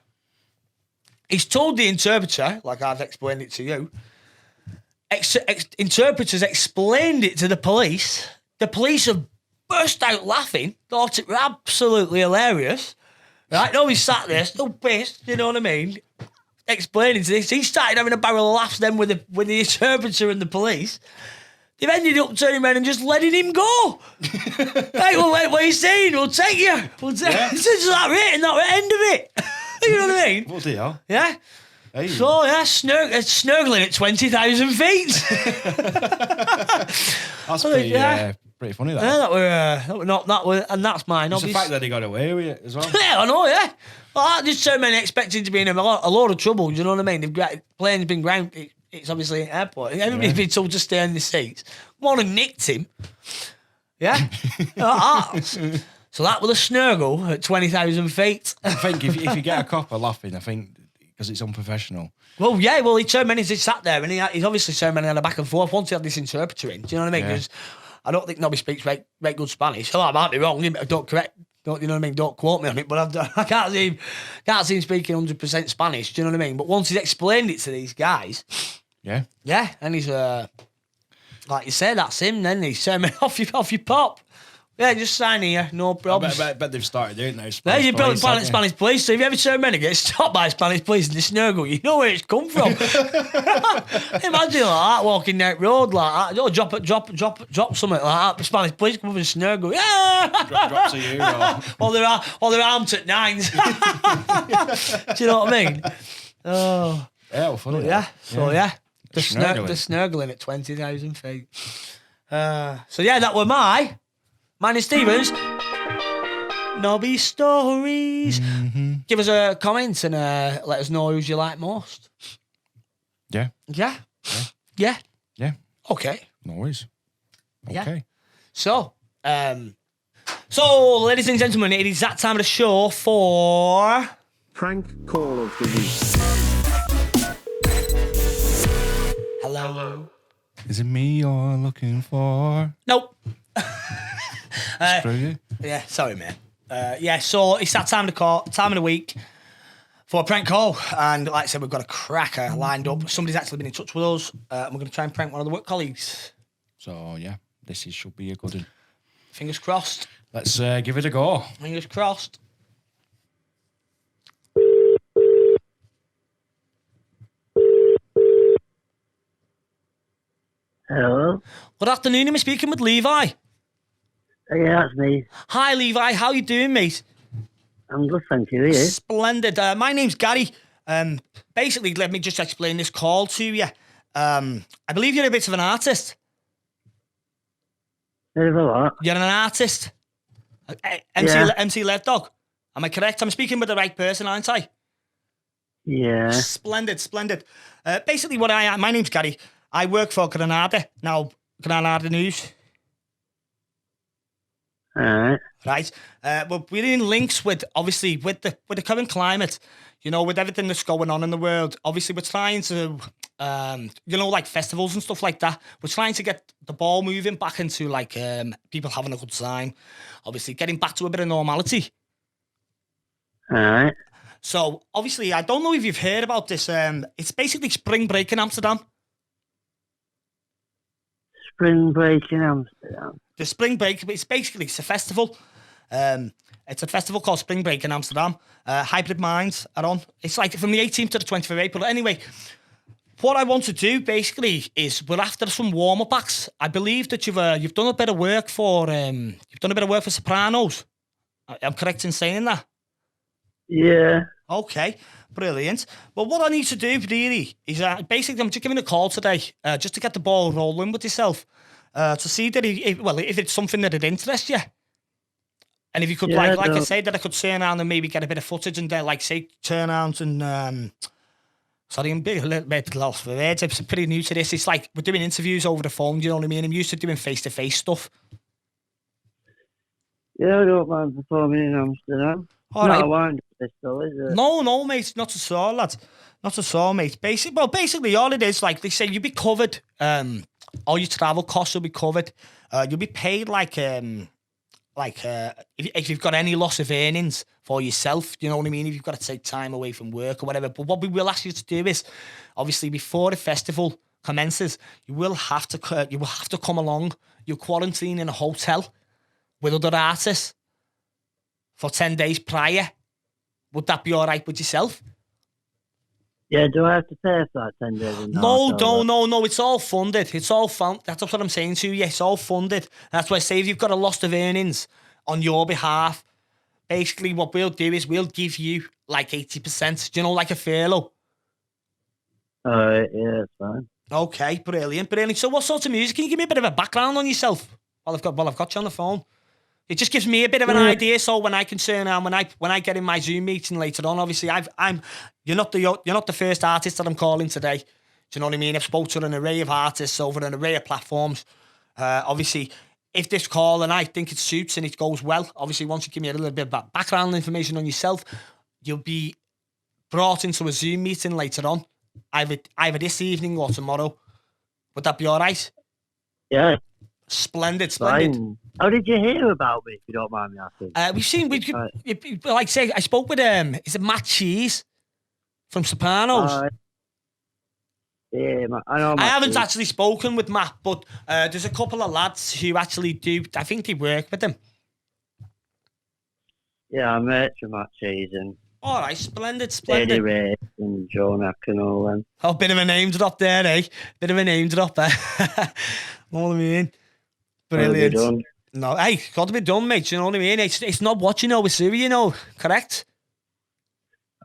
He's told the interpreter, like I've explained it to you, interpreters explained it to the police. The police have burst out laughing, thought it was absolutely hilarious. Right? Nobby's sat there, still pissed, you know what I mean? Explaining to this. He started having a barrel of laughs then with the interpreter and the police. They've ended up turning around and just letting him go. Hey, well, what are you saying? We'll take you. It's just that rate and that end of it. You know what I mean? What deal? Yeah. Hey. So, yeah, snurgling at 20,000 feet. That's pretty funny, that. Yeah, and that's mine. It's the fact that he got away with it as well. Yeah, I know, yeah. Well, I just turned around expecting to be in a lot of trouble, do you know what I mean? The plane's been grounded. It's obviously an airport. Everybody's been told to stay in the seats. One had nicked him. Yeah? So that was a snurgle at 20,000 feet. I think if you get a copper laughing, I think because it's unprofessional. Well, yeah, he turned around and he sat there and he's obviously turned around and had a back and forth once he had this interpreter in. Do you know what I mean? Because I don't think Nobby speaks very good Spanish. Oh, I might be wrong. Don't you know what I mean? Don't quote me on it, but I can't see him speaking 100% Spanish. Do you know what I mean? But once he's explained it to these guys, yeah, and he's like you said, that's him. Then he's saying off your pop. Yeah, just sign here, no problems. I bet they've started doing those. Yeah, you built Spanish police. So if you ever turn around and get stopped by Spanish police in the snurgle, you know where it's come from. Imagine like that, walking down the road like that. Oh, drop something like that. Spanish police come up and snurgle. Yeah, drops a euro. Or they're armed at nines. Do you know what I mean? Oh, yeah, well, funny. Yeah. So yeah, the snurgling at 20,000 feet. So yeah, that were mine is Stevens. Nobbys Stories. Mm-hmm. Give us a comment and let us know who's you like most. Yeah. Yeah. Yeah. Okay. No worries. Okay. Yeah. So, ladies and gentlemen, it is that time of the show for Prank Call of the Week. Hello. Is it me you're looking for? Nope. Screw you. Yeah, sorry, mate. So it's that time of the week for a prank call. And like I said, we've got a cracker lined up. Somebody's actually been in touch with us. And we're going to try and prank one of the work colleagues. So, yeah, should be a good one. Fingers crossed. Let's give it a go. Fingers crossed. Hello? Good afternoon, I'm speaking with Levi. Yeah, that's me. Hi, Levi. How you doing, mate? I'm good, thank you. Are you? Splendid. My name's Gary. Basically, let me just explain this call to you. I believe you're a bit of an artist. Bit of a what? You're an artist. MC Lead Dog. Am I correct? I'm speaking with the right person, aren't I? Yeah. Splendid. Basically, what I am, my name's Gary. I work for Granada. Now, Granada News. All right. Right. Well, we're in links with, obviously, with the current climate, you know, with everything that's going on in the world. Obviously, we're trying to, you know, like festivals and stuff like that. We're trying to get the ball moving back into, like, people having a good time. Obviously, getting back to a bit of normality. All right. So, obviously, I don't know if you've heard about this. It's basically spring break in Amsterdam. Spring break in Amsterdam. The spring break, it's a festival. It's a festival called Spring Break in Amsterdam. Hybrid Minds are on. It's like from the 18th to the 20th of April. Anyway, what I want to do basically is we're after some warm-up acts. I believe that you've done a bit of work for Sopranos. I'm correct in saying that? Yeah. Okay, brilliant. Well, what I need to do really is basically I'm just giving a call today just to get the ball rolling with yourself to see that if it's something that would interest you. And if you could, I say, that I could turn around and maybe get a bit of footage and like say turn around and sorry, I'm a little bit lost for words. I'm pretty new to this. It's like we're doing interviews over the phone. Do you know what I mean? I'm used to doing face-to-face stuff. Yeah, I don't mind performing in Amsterdam. All right. Not a wine festival, is it? No, mate, not at all, lad. Not at all, mate. Basically, all it is, like they say, you'll be covered. All your travel costs will be covered. You'll be paid if you've got any loss of earnings for yourself, you know what I mean? If you've got to take time away from work or whatever. But what we will ask you to do is, obviously, before the festival commences, you will have to come along. You'll quarantine in a hotel with other artists for 10 days prior. Would that be all right with yourself? Yeah, do I have to pay for that 10 days? No, it's all funded. It's all funded. That's what I'm saying to you. It's all funded. That's why I say if you've got a loss of earnings on your behalf, basically what we'll do is we'll give you like 80%, do you know, like a furlough. All right, yeah, that's fine. Okay, brilliant. So what sort of music? Can you give me a bit of a background on yourself while I've got you on the phone? It just gives me a bit of an idea, so when I can turn around, when I get in my Zoom meeting later on, obviously you're not the first artist that I'm calling today. Do you know what I mean? I've spoken to an array of artists over an array of platforms. Obviously, if this call and I think it suits and it goes well, obviously once you give me a little bit of background information on yourself, you'll be brought into a Zoom meeting later on, either this evening or tomorrow. Would that be all right? Yeah. Splendid. Fine. How did you hear about me, if you don't mind me asking? Like say, I spoke with is it Matt Cheese from Sopranos? Yeah, I know Matt. I haven't actually spoken with Matt, but there's a couple of lads who actually do. I think they work with him. Yeah, I'm mates with Matt Cheese and all right, splendid. Eddie Ray and Jonah and all them. Oh, bit of a name drop there, eh? Bit of a name drop there. Know what I mean? Brilliant. No, hey, got to be done, mate. You know what I mean? It's not what you know, it's who you know. Correct?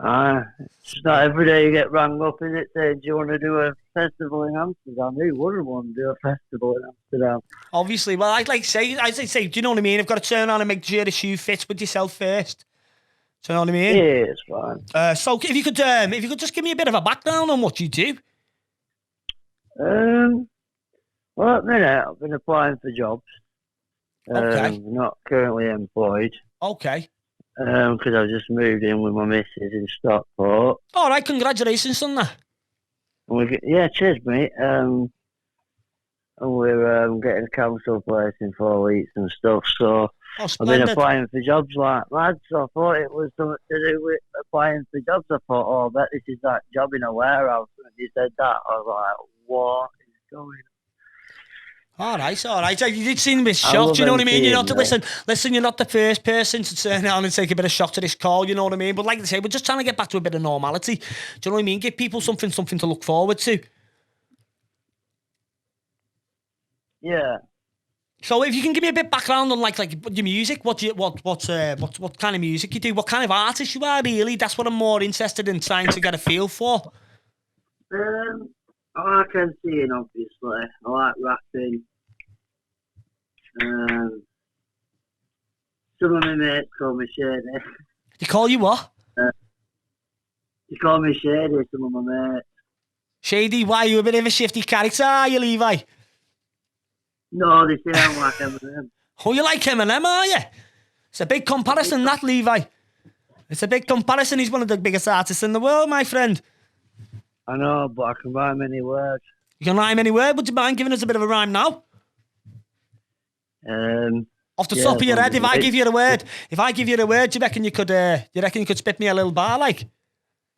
It's not every day you get rang up, is it? Saying, do you want to do a festival in Amsterdam? Who wouldn't want to do a festival in Amsterdam? Obviously, well, I'd say, do you know what I mean? I've got to turn on and make sure the shoe fits with yourself first. Do you know what I mean? Yeah, it's fine. So if you could just give me a bit of a background on what you do. Well, at the minute, I've been applying for jobs. Okay. Not currently employed. Okay. Because I've just moved in with my missus in Stockport. All right, congratulations on that. Cheers, mate. And we're getting a council place in 4 weeks and stuff, so I've been applying for jobs like mad, so I thought it was something to do with applying for jobs. I thought, I bet this is that job in a warehouse. And you said that, I was like, what is going on? All right. You did seem a bit shocked, you know what I mean? You're not listen, you're not the first person to turn around and take a bit of shock to this call, you know what I mean? But like I say, we're just trying to get back to a bit of normality. Do you know what I mean? Give people something to look forward to. Yeah. So if you can give me a bit of background on like your music, what kind of music you do, what kind of artist you are, really, that's what I'm more interested in trying to get a feel for. I like MCing, obviously. I like rapping. Some of my mates call me Shady. They call you what? They call me Shady, some of my mates. Shady, why, you a bit of a shifty character, are you, Levi? No, they say I'm like Eminem. Oh, you like Eminem, are you? It's a big comparison, that, Levi. It's a big comparison. He's one of the biggest artists in the world, my friend. I know, but I can rhyme any word. You can rhyme any word? Would you mind giving us a bit of a rhyme now? Off the top of your head, if I give you a word, do you reckon you could spit me a little bar, like?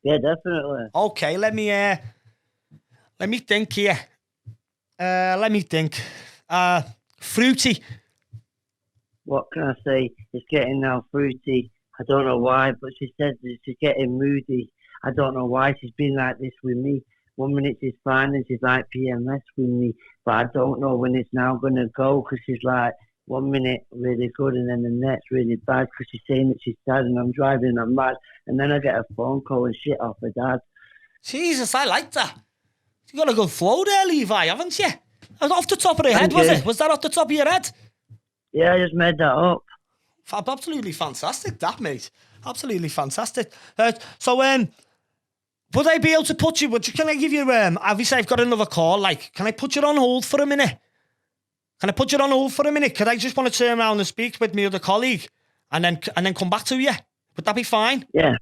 Yeah, definitely. Okay, let me think here. Let me think. Fruity. What can I say? It's getting now fruity. I don't know why, but she says she's getting moody. I don't know why she's been like this with me. 1 minute she's fine and she's like PMS with me, but I don't know when it's now going to go, because she's like 1 minute really good and then the next really bad, because she's saying that she's sad and I'm driving and I'm mad, and then I get a phone call and shit off her dad. Jesus, I like that. You got a good flow there, Levi, haven't you? Off the top of the head, was it? Was that off the top of your head? Yeah, I just made that up. Absolutely fantastic, that, mate. Absolutely fantastic. So, would I be able to put you? Can I give you? Obviously, I've got another call. Like, can I put you on hold for a minute? Can I put you on hold for a minute? Could I just want to turn around and speak with my other colleague, and then come back to you? Would that be fine? Yeah.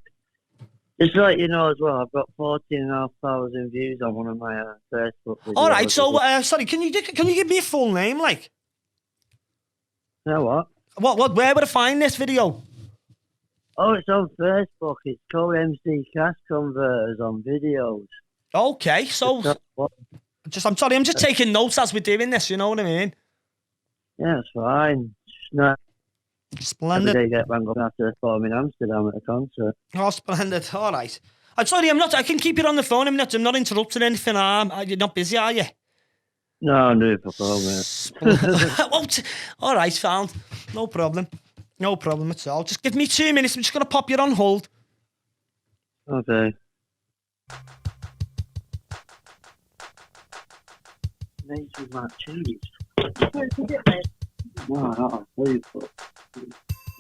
Just to let you know as well, I've got 14,500 views on one of my Facebook videos. All right. So, sorry. Can you give me a full name, like? You know what? What? Where would I find this video? Oh, it's on Facebook. It's called MC Cash Converters on videos. Okay, so I'm sorry, I'm just taking notes as we're doing this. You know what I mean? Yeah, it's fine. It's not. Splendid. Every day get bang up after a perform in Amsterdam at a concert. Oh, splendid. All right. I'm sorry, I'm not. I can keep you on the phone. I'm not interrupting anything. You're not busy, are you? No, I'm doing performance. All right, found. No problem. No problem at all. Just give me 2 minutes. I'm just going to pop you on hold. Okay. Mate with my cheese. Where'd you get it? No, not on Facebook.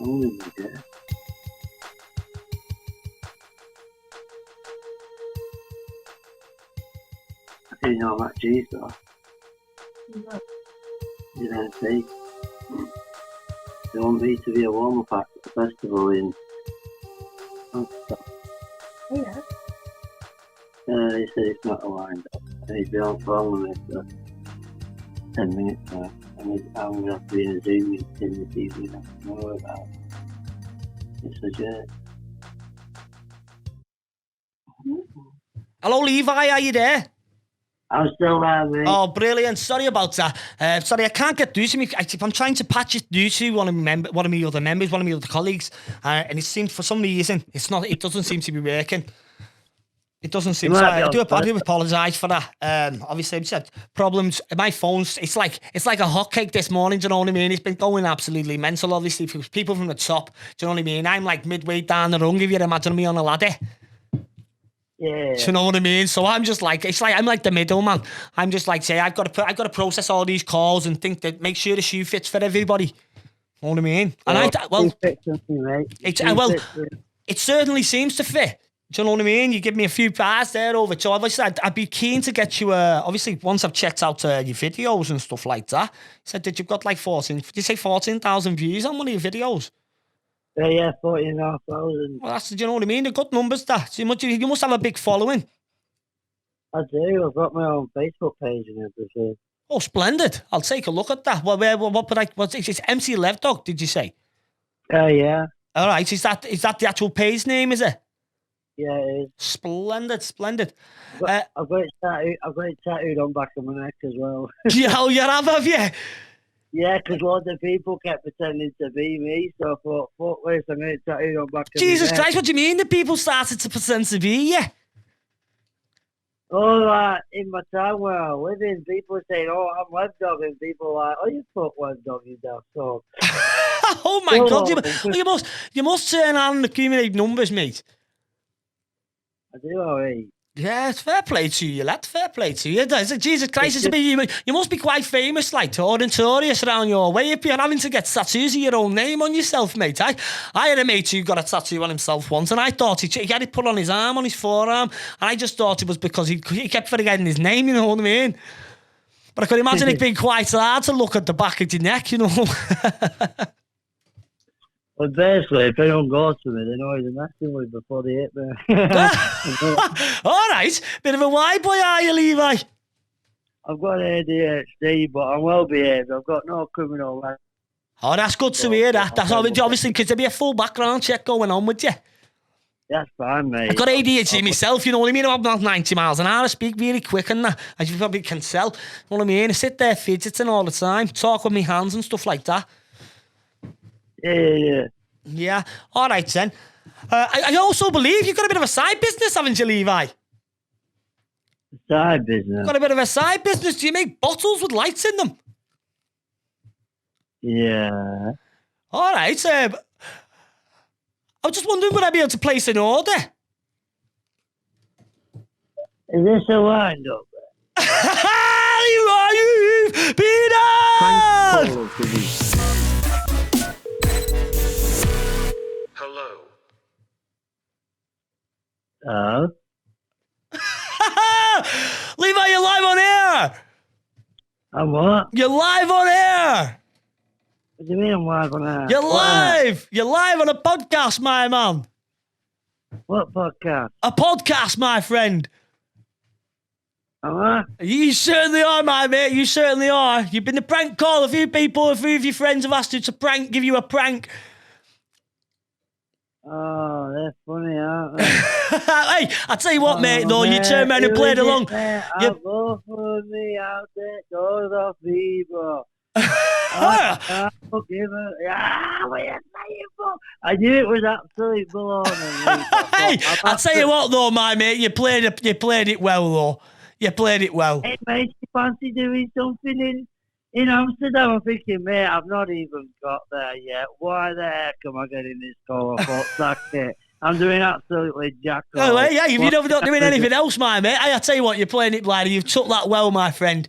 Only we get it. I didn't know that cheese though. You didn't see. They want me to be a warm-up act at the festival in... Oh, yeah? He said it's not lined up. And he's been on phone with me for 10 minutes now. And I'm going to have to be in a Zoom meeting this evening. I don't know about it. It's legit. Hello, Levi, are you there? I'm still there, mate. Oh, brilliant. Sorry about that. Sorry, I can't get through to me. I'm trying to patch it through to one of my other members, one of my other colleagues, and it seems for some reason it doesn't seem to be working. It doesn't seem to. I do apologise for that. Obviously, I've said problems. My phone's it's like a hotcake this morning. Do you know what I mean? It's been going absolutely mental. Obviously, for people from the top. Do you know what I mean? I'm like midway down the rung. If you imagine me on a ladder. Yeah. Do you know what I mean? So I'm just like, I'm like the middleman. I'm just like, say, I've got to process all these calls and think that make sure the shoe fits for everybody. You know what I mean? And it certainly seems to fit. Do you know what I mean? You give me a few bars there over. So obviously, I'd be keen to get you. Obviously, once I've checked out your videos and stuff like that, you said that you've got like 14,000 views on one of your videos. Yeah, 14,500. Well, do you know what I mean? They're good numbers, that. So you must have a big following. I do. I've got my own Facebook page and everything. Oh, splendid. I'll take a look at that. It's MC Levdog, did you say? Yeah. All right. Is that the actual page name, is it? Yeah, it is. Splendid. I've got it tattooed on back of my neck as well. Oh, you have you? Yeah, because lots of people kept pretending to be me, so I thought, fuck this, I'm going to tattoo on back of Jesus my neck. Christ, what do you mean the people started to pretend to be you? Oh, like in my town where I live in, people are saying, "Oh, I'm web dog," and people are like, "Oh, you fuck web dog, you daft." So, oh my God, you must turn on the accumulate numbers, mate. I do alright. Yeah, it's fair play to you, lad. Fair play to you. Jesus Christ, you must be quite famous, like, or notorious around your way. If you're having to get tattoos of your own name on yourself, mate. I had a mate who got a tattoo on himself once, and I thought he had it put on his arm, on his forearm, and I just thought it was because he kept forgetting his name, you know what I mean? But I could imagine it being quite hard to look at the back of your neck, you know. But basically, if anyone goes to me, they know he's messing with before they hit me. All right. Bit of a wide boy, are you, Levi? I've got ADHD, but I'm well behaved. I've got no criminal record. Oh, that's good to hear that. That's obviously because there'll be a full background check going on with you. That's fine, mate. I've got ADHD myself, you know what I mean? I'm not 90 miles an hour. I speak really quick and that, as you probably can tell. You know what I mean? I sit there fidgeting all the time, talk with my hands and stuff like that. Yeah. Yeah. All right, then. I also believe you've got a bit of a side business, haven't you, Levi? Side business? Got a bit of a side business. Do you make bottles with lights in them? Yeah. All right. I was just wondering, would I be able to place an order? Is this a wind-up? You've been on! Call of the week. Hello. Levi, you're live on air! I'm what? You're live on air! What do you mean I'm live on air? You're live! You're live on a podcast, my man! What podcast? A podcast, my friend! Am I? You certainly are, my mate. You certainly are. You've been the prank call. A few people, a few of your friends have asked you to give you a prank. Oh, they're funny, aren't they? Hey, I tell you what, mate, though, you turned around and played along. I'll go for me out there, doors off me, bro. I knew it was absolute baloney. Hey, I tell you what, though, my mate, you played it well, though. You played it well. It makes you fancy doing something in Amsterdam. I'm thinking, mate, I've not even got there yet. Why the heck am I getting this call? I thought, sack it. I'm doing absolutely jack all. Oh, yeah, if you're not doing anything else, my mate, I tell you what, you're playing it blind. You've took that well, my friend.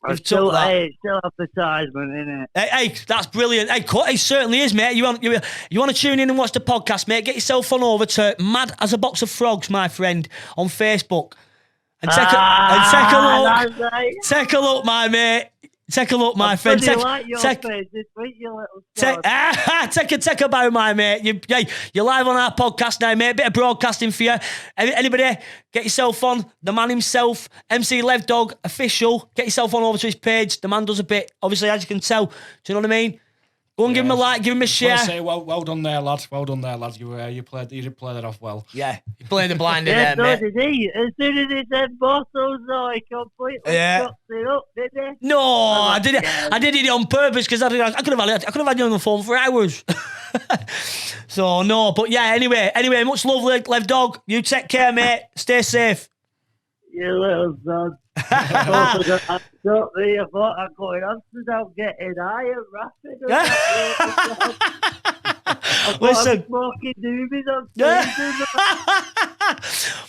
You've took that. Hey, it's still advertisement, isn't it? Hey, that's brilliant. Hey, it certainly is, mate. You want to tune in and watch the podcast, mate? Get yourself on over to Mad as a Box of Frogs, my friend, on Facebook. And take a look. Right. Take a look, my mate. Take a look, my friend. Take a bow, my mate. You're live on our podcast now, mate. Bit of broadcasting for you. Anybody, get yourself on. The man himself, MC Lev Dog, official. Get yourself on over to his page. The man does a bit, obviously, as you can tell. Do you know what I mean? Go and give him a like, give him a share. I say, well done there, lad. Well done there, lad. You did play that off well. Yeah, you played the blind in there, mate. Did he? As soon as he said bottles, though, he completely fucked it up, did he? No, I did it on purpose because I could have had you on the phone for hours. So no, but yeah. Anyway, much love, Lev Dog. You take care, mate. Stay safe. You little son. I thought I'm going Amsterdam getting high and rapid. Listen. Smoking doobies on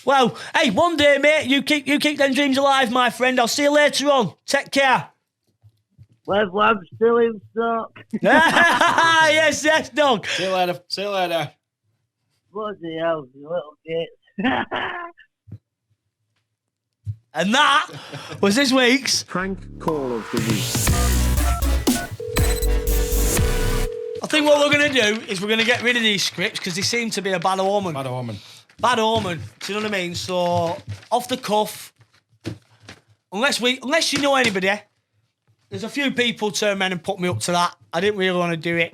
Well, hey, one day, mate, you keep them dreams alive, my friend. I'll see you later on. Take care. Well, I'm still in stock. Yes, dog. See you later. Bloody hell, you little git. And that was this week's Prank Call of the Week. I think what we're going to do is we're going to get rid of these scripts because they seem to be a bad omen. Bad omen. Bad omen. Do you know what I mean? So, off the cuff, unless you know anybody, there's a few people turned around and put me up to that. I didn't really want to do it.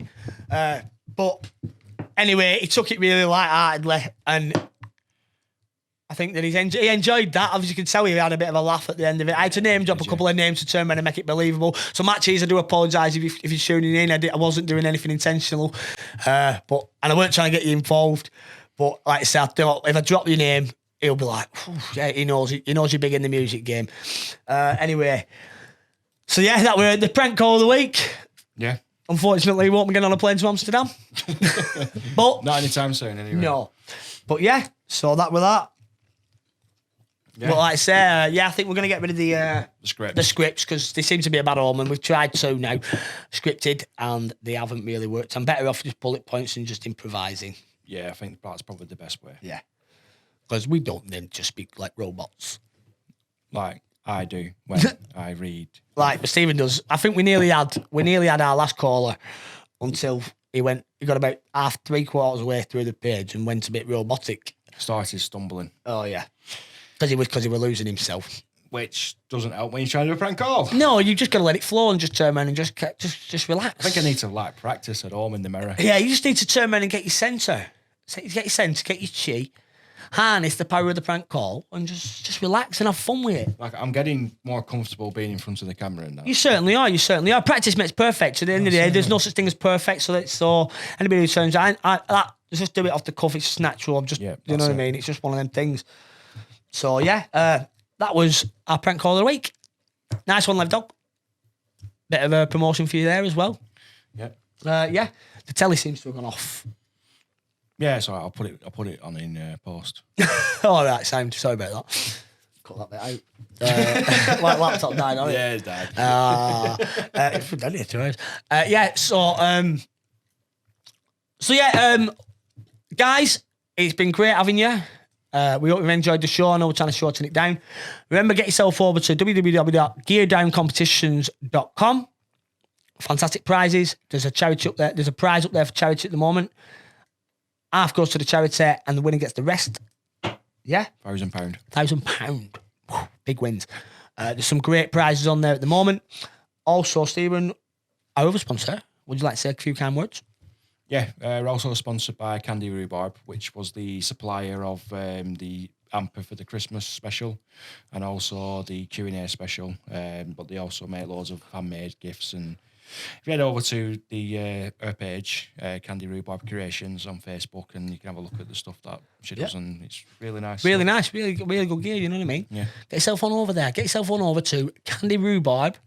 But anyway, he took it really lightheartedly and I think that he enjoyed that. Obviously, you can tell he had a bit of a laugh at the end of it. I had to name drop a couple of names to turn around and make it believable. So, Matt Cheese, I do apologise if you're tuning in. I wasn't doing anything intentional. And I weren't trying to get you involved. But like I said, if I drop your name, he'll be like, yeah, he knows you're big in the music game. Anyway, so yeah, that were the prank call of the week. Yeah. Unfortunately, we won't be getting on a plane to Amsterdam. But not anytime soon, anyway. No. But yeah, so that were that. Yeah. But like I say, I think we're going to get rid of the scripts because they seem to be a bad omen. We've tried two now, scripted, and they haven't really worked. I'm better off just bullet points and just improvising. Yeah, I think that's probably the best way. Yeah. Because we don't then just speak like robots. Like I do when I read. Like Stephen does. I think we nearly had our last caller until he got about half, 3/4 way through the page and went a bit robotic. Started stumbling. Oh yeah. Because he was losing himself. Which doesn't help when you're trying to do a prank call. No, you just got to let it flow and just turn around and just relax. I think I need to practice at home in the mirror. Yeah, you just need to turn around and get your centre. Get your centre, get your chi. Harness the power of the prank call and just relax and have fun with it. Like I'm getting more comfortable being in front of the camera now. You certainly are. Practice makes perfect. At the end of the day, there's no such thing as perfect. So anybody who turns, just do it off the cuff. It's just natural. You know what I mean? It's just one of them things. So yeah, that was our prank call of the week. Nice one, Lev Dog. Bit of a promotion for you there as well. Yeah. The telly seems to have gone off. Yeah, sorry, I'll put it on in post. All right, Sam. Sorry about that. Cut that bit out. Like laptop died on it. Yeah, it's died. It's done it to us. So guys, it's been great having you. We hope you've enjoyed the show. I know we're trying to shorten it down. Remember, get yourself over to www.geardowncompetitions.com. Fantastic prizes. There's a charity up there. There's a prize up there for charity at the moment. Half goes to the charity and the winner gets the rest. Yeah? £1,000. £1,000. Big wins. There's some great prizes on there at the moment. Also, Stephen, our other sponsor, would you like to say a few kind words? Yeah, we're also sponsored by Kandy Rhubarb, which was the supplier of the hamper for the Christmas special and also the Q&A special. But they also make loads of handmade gifts. And if you head over to her page, Kandy Rhubarb Creations on Facebook, and you can have a look at the stuff that she does, and it's really nice. Really nice, really good gear, you know what I mean? Yeah. Get yourself on over there. Get yourself on over to Kandy Rhubarb.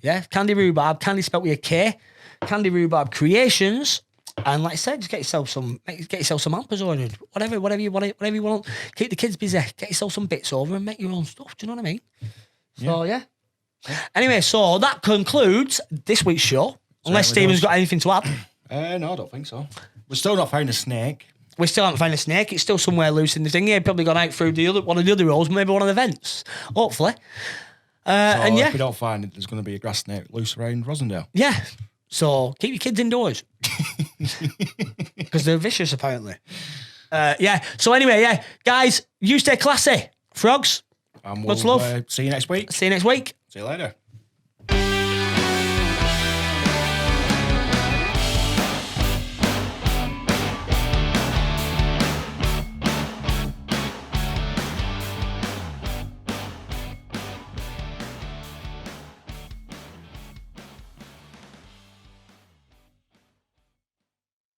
Yeah, Kandy Rhubarb. Kandy spelled with a K. Kandy Rhubarb Creations. And like I said, just get yourself some hampers or whatever you want. Keep the kids busy. Get yourself some bits over and make your own stuff. Do you know what I mean? So yeah. Anyway, so that concludes this week's show. Unless Stephen's got anything to add. No, I don't think so. We've still not found a snake. We still haven't found a snake. It's still somewhere loose in the thing. He'd probably gone out through one of the other roads, maybe one of the vents. Hopefully. And if we don't find it, there's going to be a grass snake loose around Rosendale. Yeah. So keep your kids indoors. Because they're vicious, apparently. So anyway, guys, you stay classy. Frogs. And we'll see you next week. See you next week. See you later.